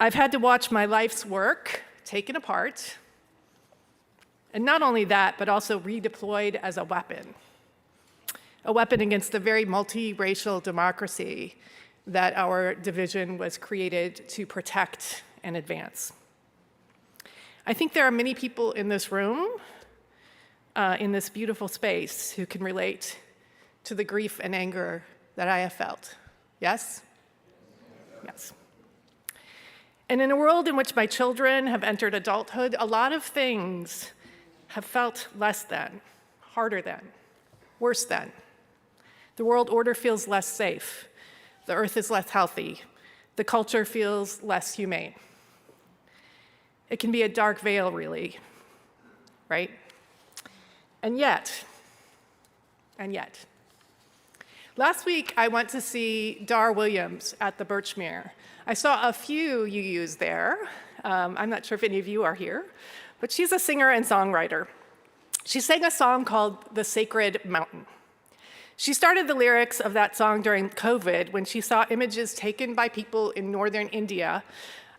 I've had to watch my life's work taken apart, and not only that, but also redeployed as a weapon against the very multiracial democracy that our division was created to protect and advance. I think there are many people in this room, in this beautiful space, who can relate to the grief and anger that I have felt. Yes? Yes. And in a world in which my children have entered adulthood, a lot of things have felt less than, harder than, worse than. The world order feels less safe. The earth is less healthy. The culture feels less humane. It can be a dark veil, really, right? And yet, last week I went to see Dar Williams at the Birchmere. I saw a few UUs there. I'm not sure if any of you are here, but she's a singer and songwriter. She sang a song called The Sacred Mountain. She started the lyrics of that song during COVID when she saw images taken by people in northern India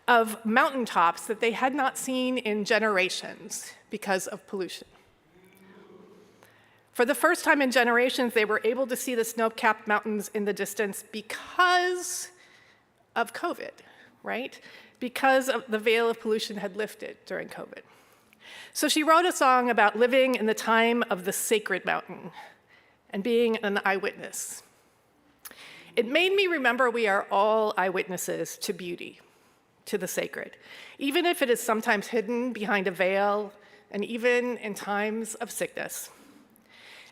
of mountaintops that they had not seen in generations because of pollution. For the first time in generations, they were able to see the snow-capped mountains in the distance because of COVID, right? Because of the veil of pollution had lifted during COVID. So she wrote a song about living in the time of the sacred mountain and being an eyewitness. It made me remember we are all eyewitnesses to beauty, to the sacred, even if it is sometimes hidden behind a veil and even in times of sickness.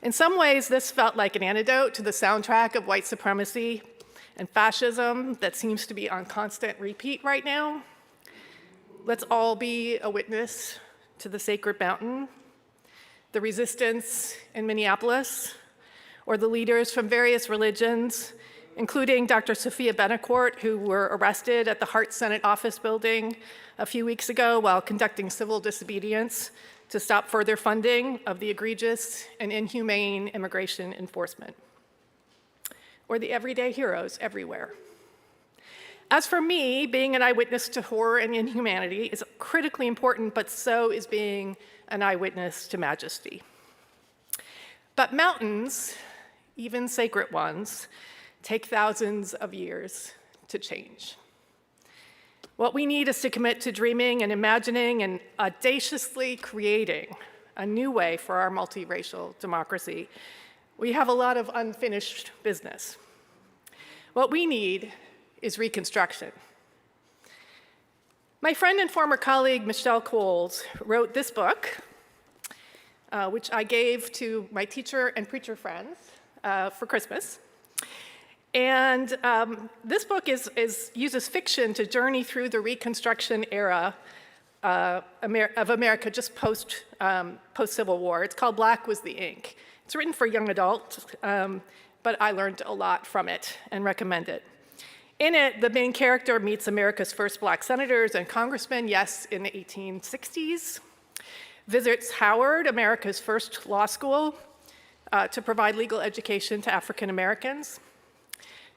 In some ways, this felt like an antidote to the soundtrack of white supremacy and fascism that seems to be on constant repeat right now. Let's all be a witness to the sacred mountain, the resistance in Minneapolis, or the leaders from various religions, including Dr. Sophia Benecourt, who were arrested at the Hart Senate office building a few weeks ago while conducting civil disobedience to stop further funding of the egregious and inhumane immigration enforcement, or the everyday heroes everywhere. As for me, being an eyewitness to horror and inhumanity is critically important, but so is being an eyewitness to majesty. But mountains, even sacred ones, take thousands of years to change. What we need is to commit to dreaming and imagining and audaciously creating a new way for our multiracial democracy. We have a lot of unfinished business. What we need is reconstruction. My friend and former colleague, Michelle Coles, wrote this book, which I gave to my teacher and preacher friends for Christmas. And this book uses fiction to journey through the Reconstruction era of America just post-Civil War. It's called Black Was the Ink. It's written for young adults, but I learned a lot from it and recommend it. In it, the main character meets America's first Black senators and congressmen, yes, in the 1860s, visits Howard, America's first law school, to provide legal education to African Americans.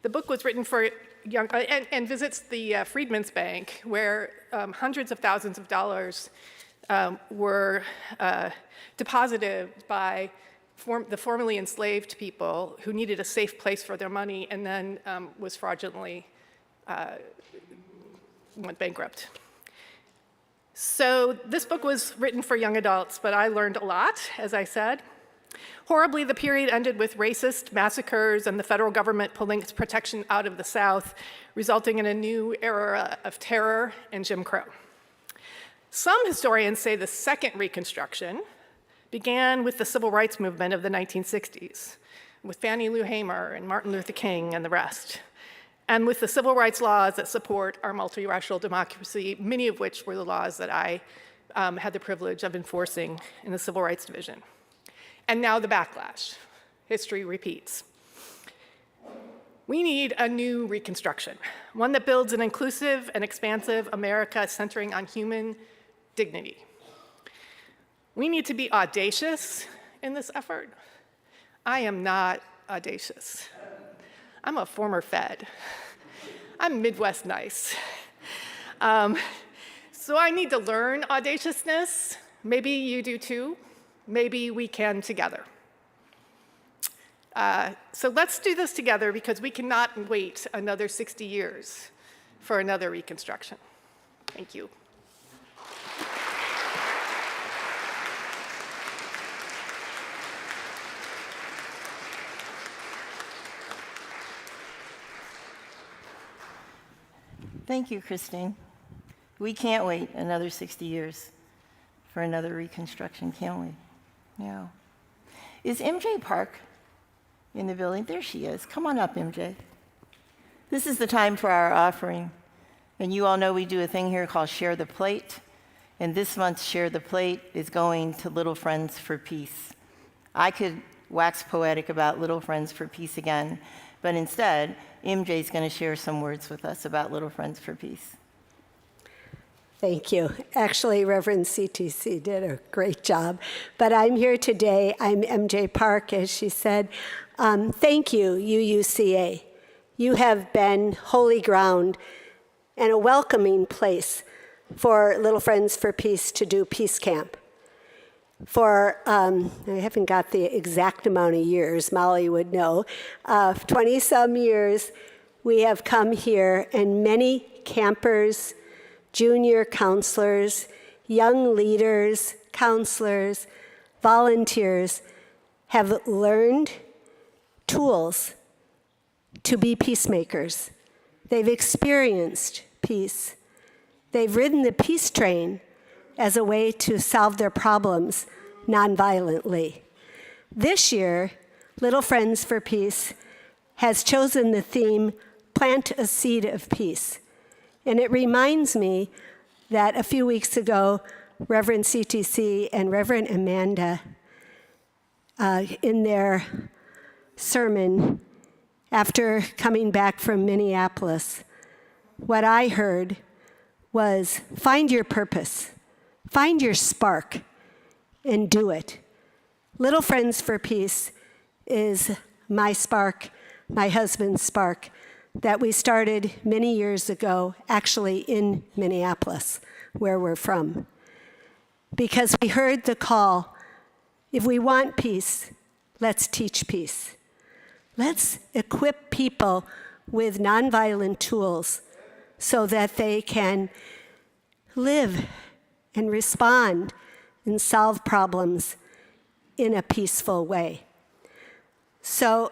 The book was written for young, and visits the Freedmen's Bank, where hundreds of thousands of dollars were deposited by the formerly enslaved people who needed a safe place for their money and then was fraudulently went bankrupt. So this book was written for young adults, but I learned a lot, as I said. Horribly, the period ended with racist massacres and the federal government pulling its protection out of the South, resulting in a new era of terror and Jim Crow. Some historians say the second Reconstruction began with the civil rights movement of the 1960s, with Fannie Lou Hamer and Martin Luther King and the rest, and with the civil rights laws that support our multiracial democracy, many of which were the laws that I had the privilege of enforcing in the Civil Rights Division. And now the backlash. History repeats. We need a new Reconstruction, one that builds an inclusive and expansive America centering on human dignity. We need to be audacious in this effort. I am not audacious. I'm a former Fed. I'm Midwest nice. So I need to learn audaciousness. Maybe you do too. Maybe we can together. So let's do this together because we cannot wait another 60 years for another Reconstruction. Thank you. Thank you, Christine. We can't wait another 60 years for another Reconstruction, can we? Yeah. Is MJ Park in the building? There she is. Come on up, MJ. This is the time for our offering. And you all know we do a thing here called Share the Plate. And this month's Share the Plate is going to Little Friends for Peace. I could wax poetic about Little Friends for Peace again, but instead, MJ's going to share some words with us about Little Friends for Peace. Thank you. Actually, Reverend CTC did a great job. But I'm here today. I'm MJ Park, as she said. Thank you, UUCA. You have been holy ground and a welcoming place for Little Friends for Peace to do Peace Camp. For, I haven't got the exact amount of years, Molly would know, 20-some years, we have come here, and many campers, junior counselors, young leaders, counselors, volunteers have learned tools to be peacemakers. They've experienced peace. They've ridden the peace train as a way to solve their problems nonviolently. This year, Little Friends for Peace has chosen the theme, Plant a Seed of Peace. And it reminds me that a few weeks ago, Reverend CTC and Reverend Amanda, in their sermon after coming back from Minneapolis, what I heard was find your purpose, find your spark, and do it. Little Friends for Peace is my spark, my husband's spark, that we started many years ago, actually in Minneapolis, where we're from. Because we heard the call, if we want peace, let's teach peace. Let's equip people with nonviolent tools so that they can live and respond and solve problems in a peaceful way. So,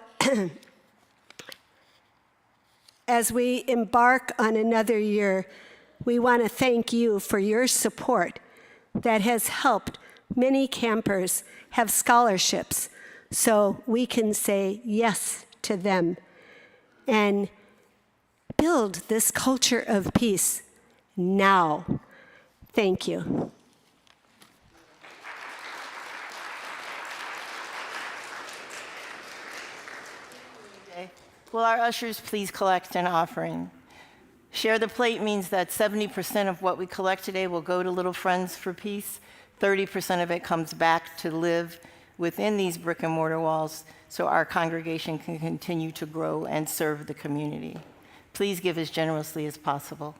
as we embark on another year, we want to thank you for your support that has helped many campers have scholarships so we can say yes to them and build this culture of peace now. Thank you. Will our ushers please collect an offering? Share the Plate means that 70% of what we collect today will go to Little Friends for Peace. 30% of it comes back to live within these brick and mortar walls so our congregation can continue to grow and serve the community. Please give as generously as possible.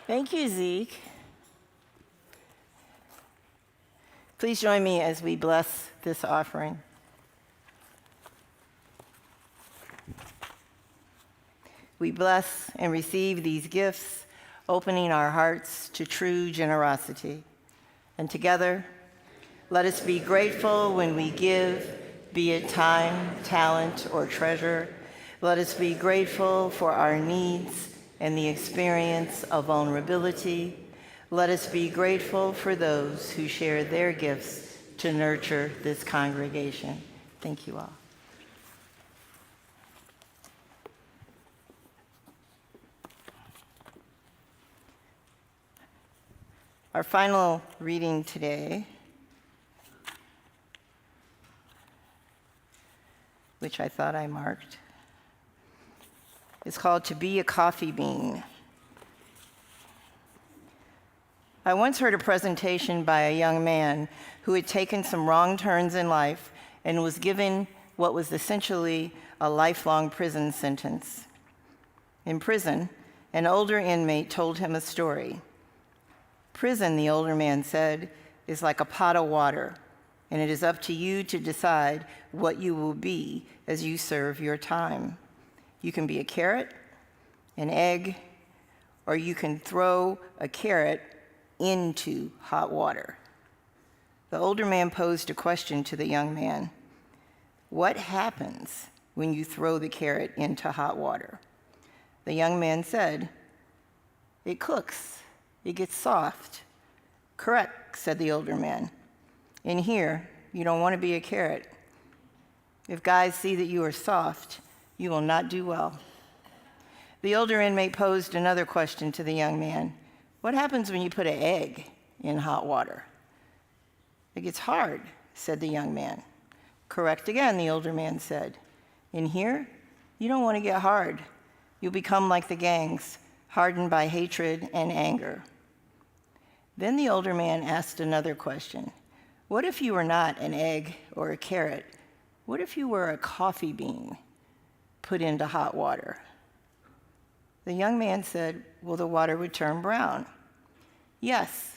Thank you, Zeke. Please join me as we bless this offering. We bless and receive these gifts, opening our hearts to true generosity. And together, let us be grateful when we give, be it time, talent, or treasure. Let us be grateful for our needs and the experience of vulnerability. Let us be grateful for those who share their gifts to nurture this congregation. Thank you all. Our final reading today, which I thought I marked, is called To Be a Coffee Bean. I once heard a presentation by a young man who had taken some wrong turns in life and was given what was essentially a lifelong prison sentence. In prison, an older inmate told him a story. Prison, the older man said, is like a pot of water, and it is up to you to decide what you will be as you serve your time. You can be a carrot, an egg, or you can throw a carrot into hot water. The older man posed a question to the young man. What happens when you throw the carrot into hot water? The young man said, it cooks. It gets soft. Correct, said the older man. In here, you don't want to be a carrot. If guys see that you are soft, you will not do well. The older inmate posed another question to the young man. What happens when you put an egg in hot water? It gets hard, said the young man. Correct again, the older man said. In here, you don't want to get hard. You'll become like the gangs, hardened by hatred and anger. Then the older man asked another question. What if you were not an egg or a carrot? What if you were a coffee bean put into hot water? The young man said, well, the water would turn brown. Yes,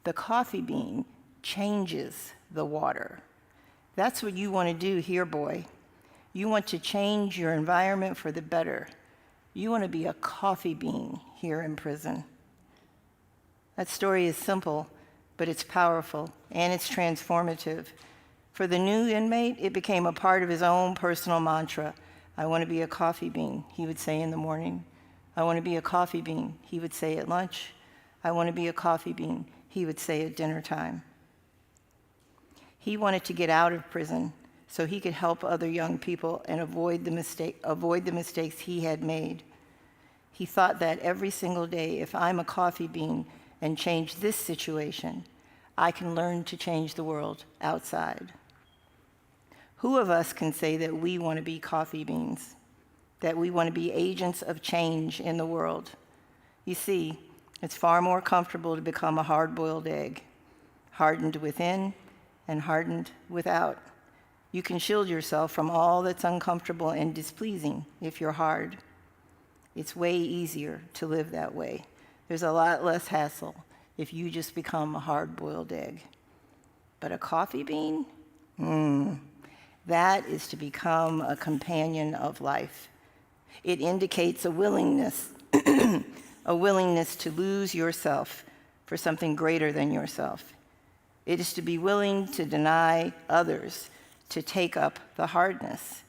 the coffee bean changes the water. That's what you want to do here, boy. You want to change your environment for the better. You want to be a coffee bean here in prison. That story is simple, but it's powerful and it's transformative. For the new inmate, it became a part of his own personal mantra. I want to be a coffee bean, he would say in the morning. I want to be a coffee bean, he would say at lunch. I want to be a coffee bean, he would say at dinner time. He wanted to get out of prison so he could help other young people and avoid the mistakes he had made. He thought that every single day, if I'm a coffee bean and change this situation, I can learn to change the world outside. Who of us can say that we want to be coffee beans, that we want to be agents of change in the world? You see, it's far more comfortable to become a hard-boiled egg, hardened within and hardened without. You can shield yourself from all that's uncomfortable and displeasing if you're hard. It's way easier to live that way. There's a lot less hassle if you just become a hard-boiled egg. But a coffee bean? That is to become a companion of life. It indicates a willingness, a willingness to lose yourself for something greater than yourself. It is to be willing to deny others, to take up the hardness.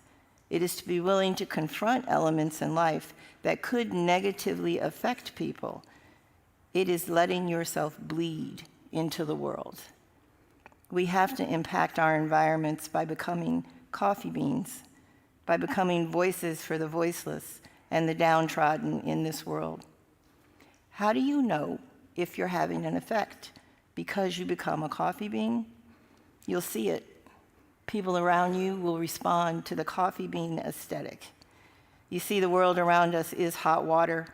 It is to be willing to confront elements in life that could negatively affect people. It is letting yourself bleed into the world. We have to impact our environments by becoming coffee beans, by becoming voices for the voiceless and the downtrodden in this world. How do you know if you're having an effect? Because you become a coffee bean? You'll see it. People around you will respond to the coffee bean aesthetic. You see, the world around us is hot water,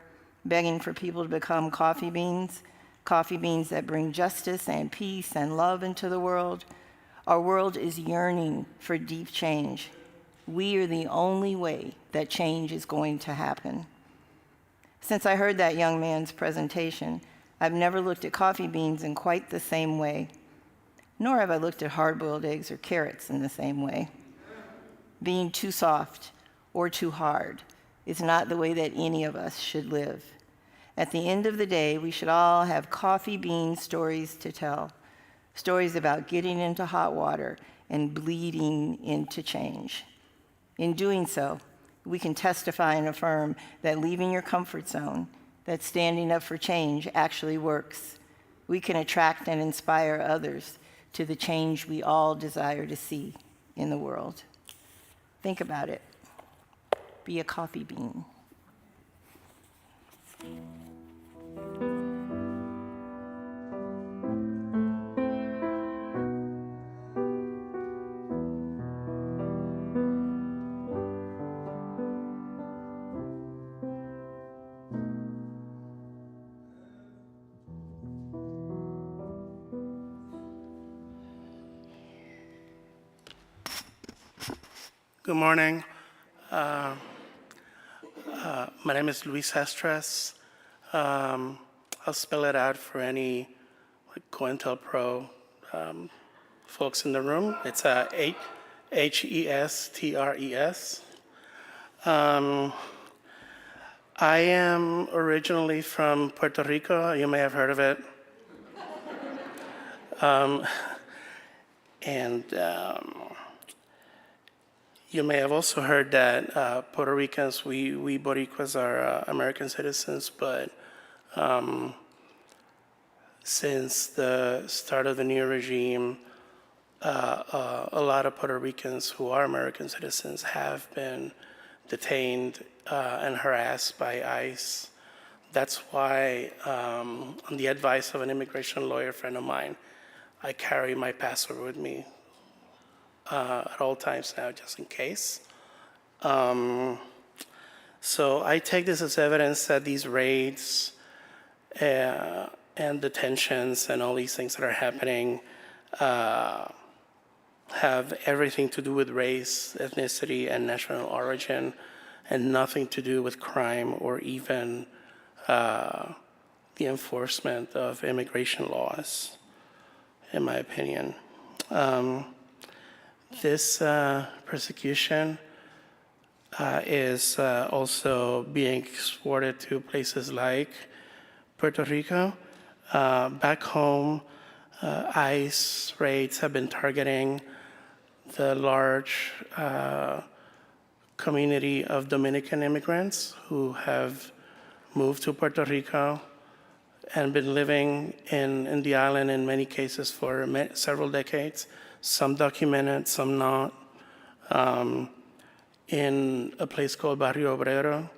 begging for people to become coffee beans that bring justice and peace and love into the world. Our world is yearning for deep change. We are the only way that change is going to happen. Since I heard that young man's presentation, I've never looked at coffee beans in quite the same way, nor have I looked at hard-boiled eggs or carrots in the same way. Being too soft or too hard is not the way that any of us should live. At the end of the day, we should all have coffee bean stories to tell, stories about getting into hot water and bleeding into change. In doing so, we can testify and affirm that leaving your comfort zone, that standing up for change actually works. We can attract and inspire others to the change we all desire to see in the world. Think about it. Be a coffee bean. Good morning. My name is Luis Estres. I'll spell it out for any COINTELPRO folks in the room. It's H-E-S-T-R-E-S. I am originally from Puerto Rico. You may have heard of it. You may have also heard that Puerto Ricans, we Boricuas are American citizens, but since the start of the new regime, a lot of Puerto Ricans who are American citizens have been detained and harassed by ICE. That's why, on the advice of an immigration lawyer friend of mine, I carry my passport with me at all times now, just in case. So I take this as evidence that these raids and detentions and all these things that are happening have everything to do with race, ethnicity, and national origin, and nothing to do with crime or even the enforcement of immigration laws, in my opinion. This persecution is also being exported to places like Puerto Rico. Back home, ICE raids have been targeting the large community of Dominican immigrants who have moved to Puerto Rico and been living in the island in many cases for several decades. Some documented, some not, in a place called Barrio Obrero,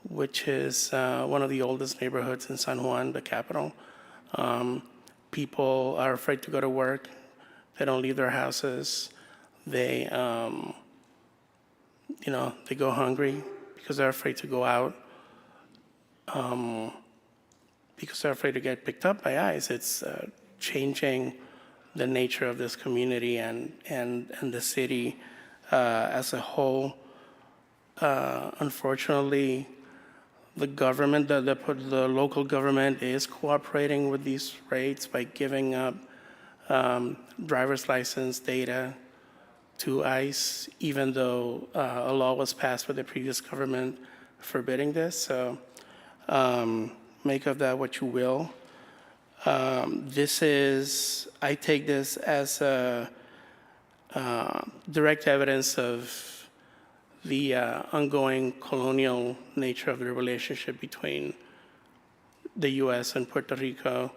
which is one of the oldest neighborhoods in San Juan, the capital. People are afraid to go to work. They don't leave their houses. They, they go hungry because they're afraid to go out, because they're afraid to get picked up by ICE. It's changing the nature of this community and the city as a whole. Unfortunately, the government, the local government is cooperating with these raids by giving up driver's license data to ICE, even though a law was passed by the previous government forbidding this. So make of that what you will. I take this as direct evidence of the ongoing colonial nature of the relationship between the U.S. and Puerto Rico.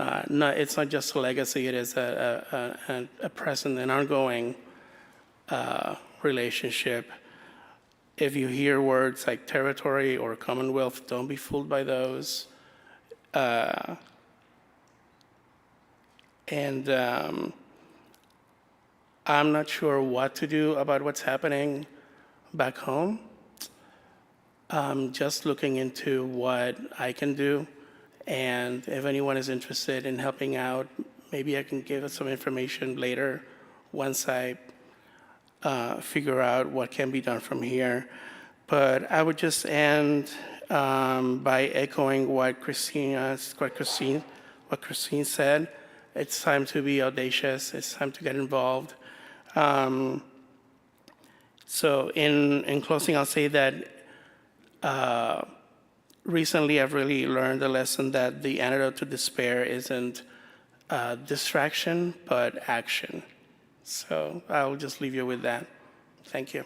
It's not just a legacy, it is a present and ongoing relationship. If you hear words like territory or commonwealth, don't be fooled by those. I'm not sure what to do about what's happening back home. I'm just looking into what I can do. And if anyone is interested in helping out, maybe I can give us some information later once I figure out what can be done from here. But I would just end by echoing what Christine said. It's time to be audacious. It's time to get involved. So in closing, I'll say that recently I've really learned the lesson that the antidote to despair isn't distraction, but action. So I'll just leave you with that. Thank you.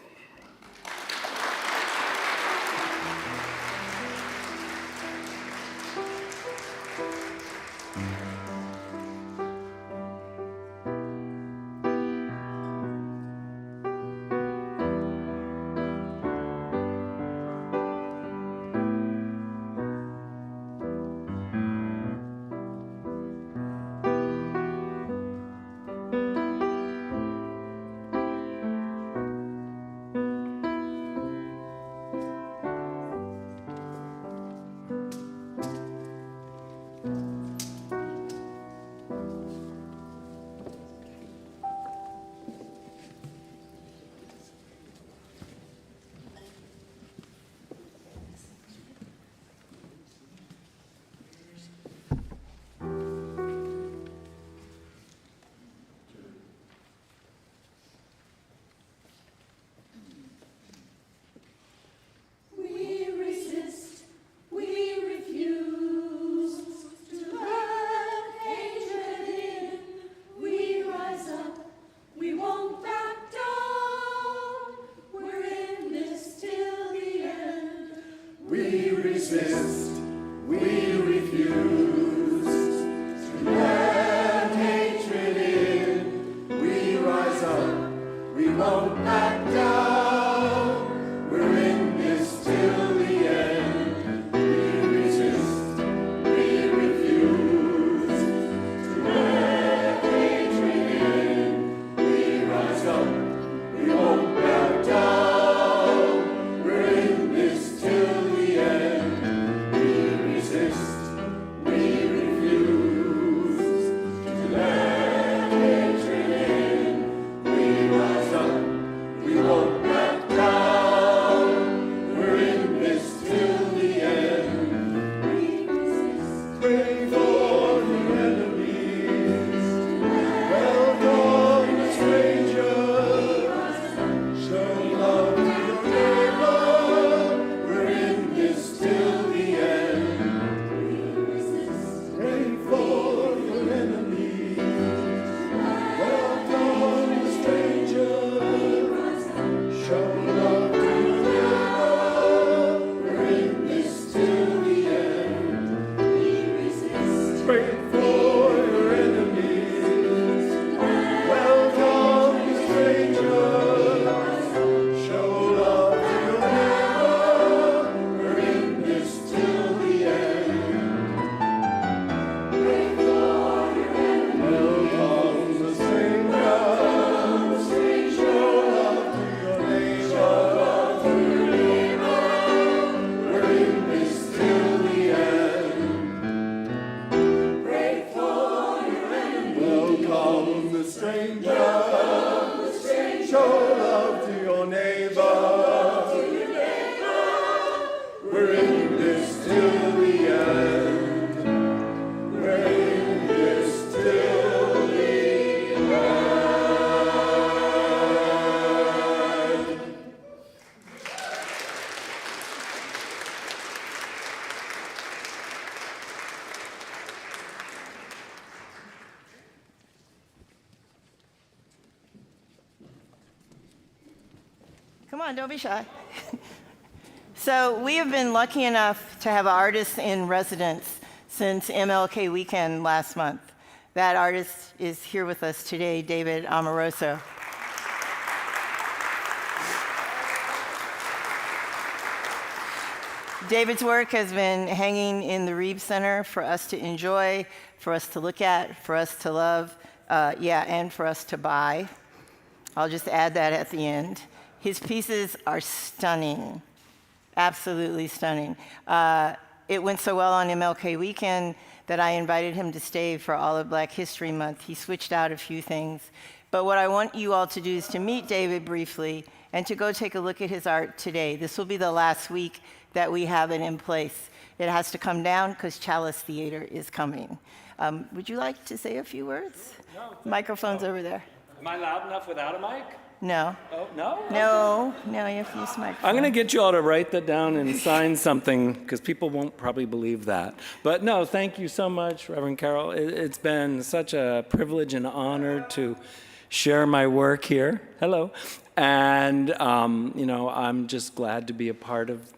Come on, don't be shy. So we have been lucky enough to have artists in residence since MLK weekend last month. That artist is here with us today, David Amoroso. David's work has been hanging in the Reeves Center for us to enjoy, for us to look at, for us to love, and for us to buy. I'll just add that at the end. His pieces are stunning, absolutely stunning. It went so well on MLK weekend that I invited him to stay for all of Black History Month. He switched out a few things. But what I want you all to do is to meet David briefly and to go take a look at his art today. This will be the last week that we have it in place. It has to come down because Chalice Theater is coming. Would you like to say a few words? No. Microphone's over there. Am I loud enough without a mic? No. Oh, no? No, no, you have to use microphone. I'm going to get you all to write that down and sign something, because people won't probably believe that. But no, thank you so much, Reverend Carol. It's been such a privilege and honor to share my work here. Hello. And, I'm just glad to be a part of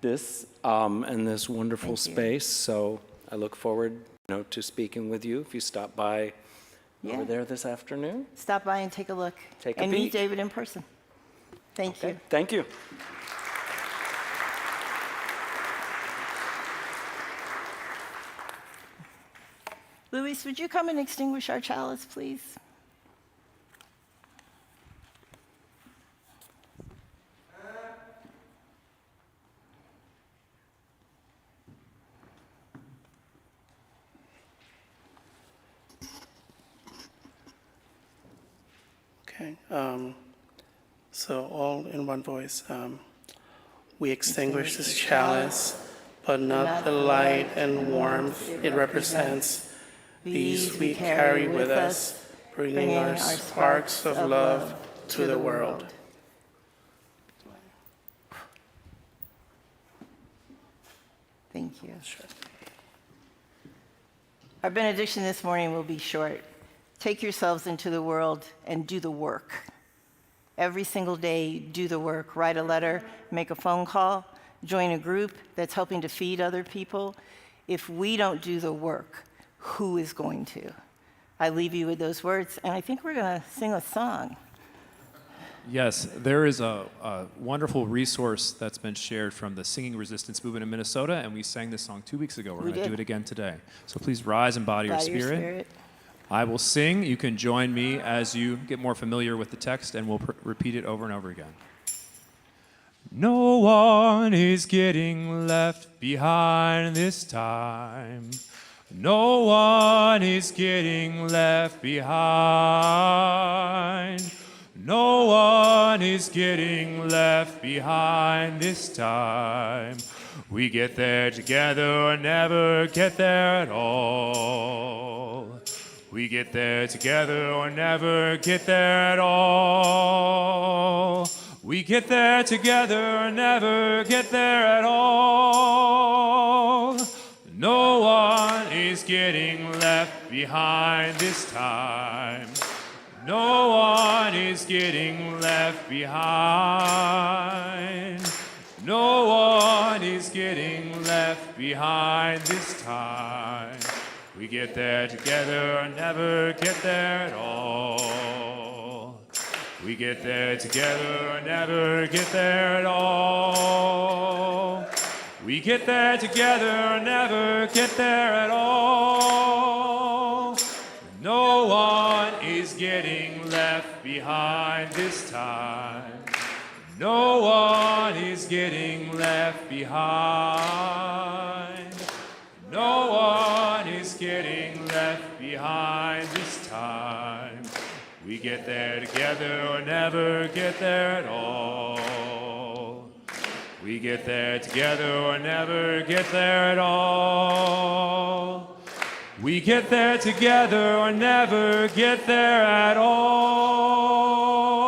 this and this wonderful space. So I look forward, to speaking with you if you stop by over there this afternoon. Stop by and take a look. Take a and peek. meet David in person. Thank you. Thank you. Luis, would you come and extinguish our chalice, please? Okay, so all in one voice. We extinguish this chalice, but not the light and warmth it represents. These we carry with us, bringing our sparks of love to the world. Thank you. Sure. Our benediction this morning will be short. Take yourselves into the world and do the work. Every single day, do the work. Write a letter, make a phone call, join a group that's helping to feed other people. If we don't do the work, who is going to? I leave you with those words, and I think we're going to sing a song. Yes, there is a wonderful resource that's been shared from the Singing Resistance Movement in Minnesota, and we sang this song 2 weeks ago. We're going to do it again today. So please rise and body your spirit. I will sing. You can join me as you get more familiar with the text, and we'll repeat it over and over again. No one is getting left behind this time. No one is getting left behind. No one is getting left behind this time. We get there together or never get there at all. We get there together or never get there at all. We get there together or never get there at all. No one is getting left behind this time. No one is getting left behind. No one is getting left behind this time. We get there together or never get there at all. We get there together or never get there at all. We get there together or never get there at all. No one is getting left behind this time. No one is getting left behind. No one is getting left behind this time. We get there together or never get there at all. We get there together or never get there at all. We get there together or never get there at all.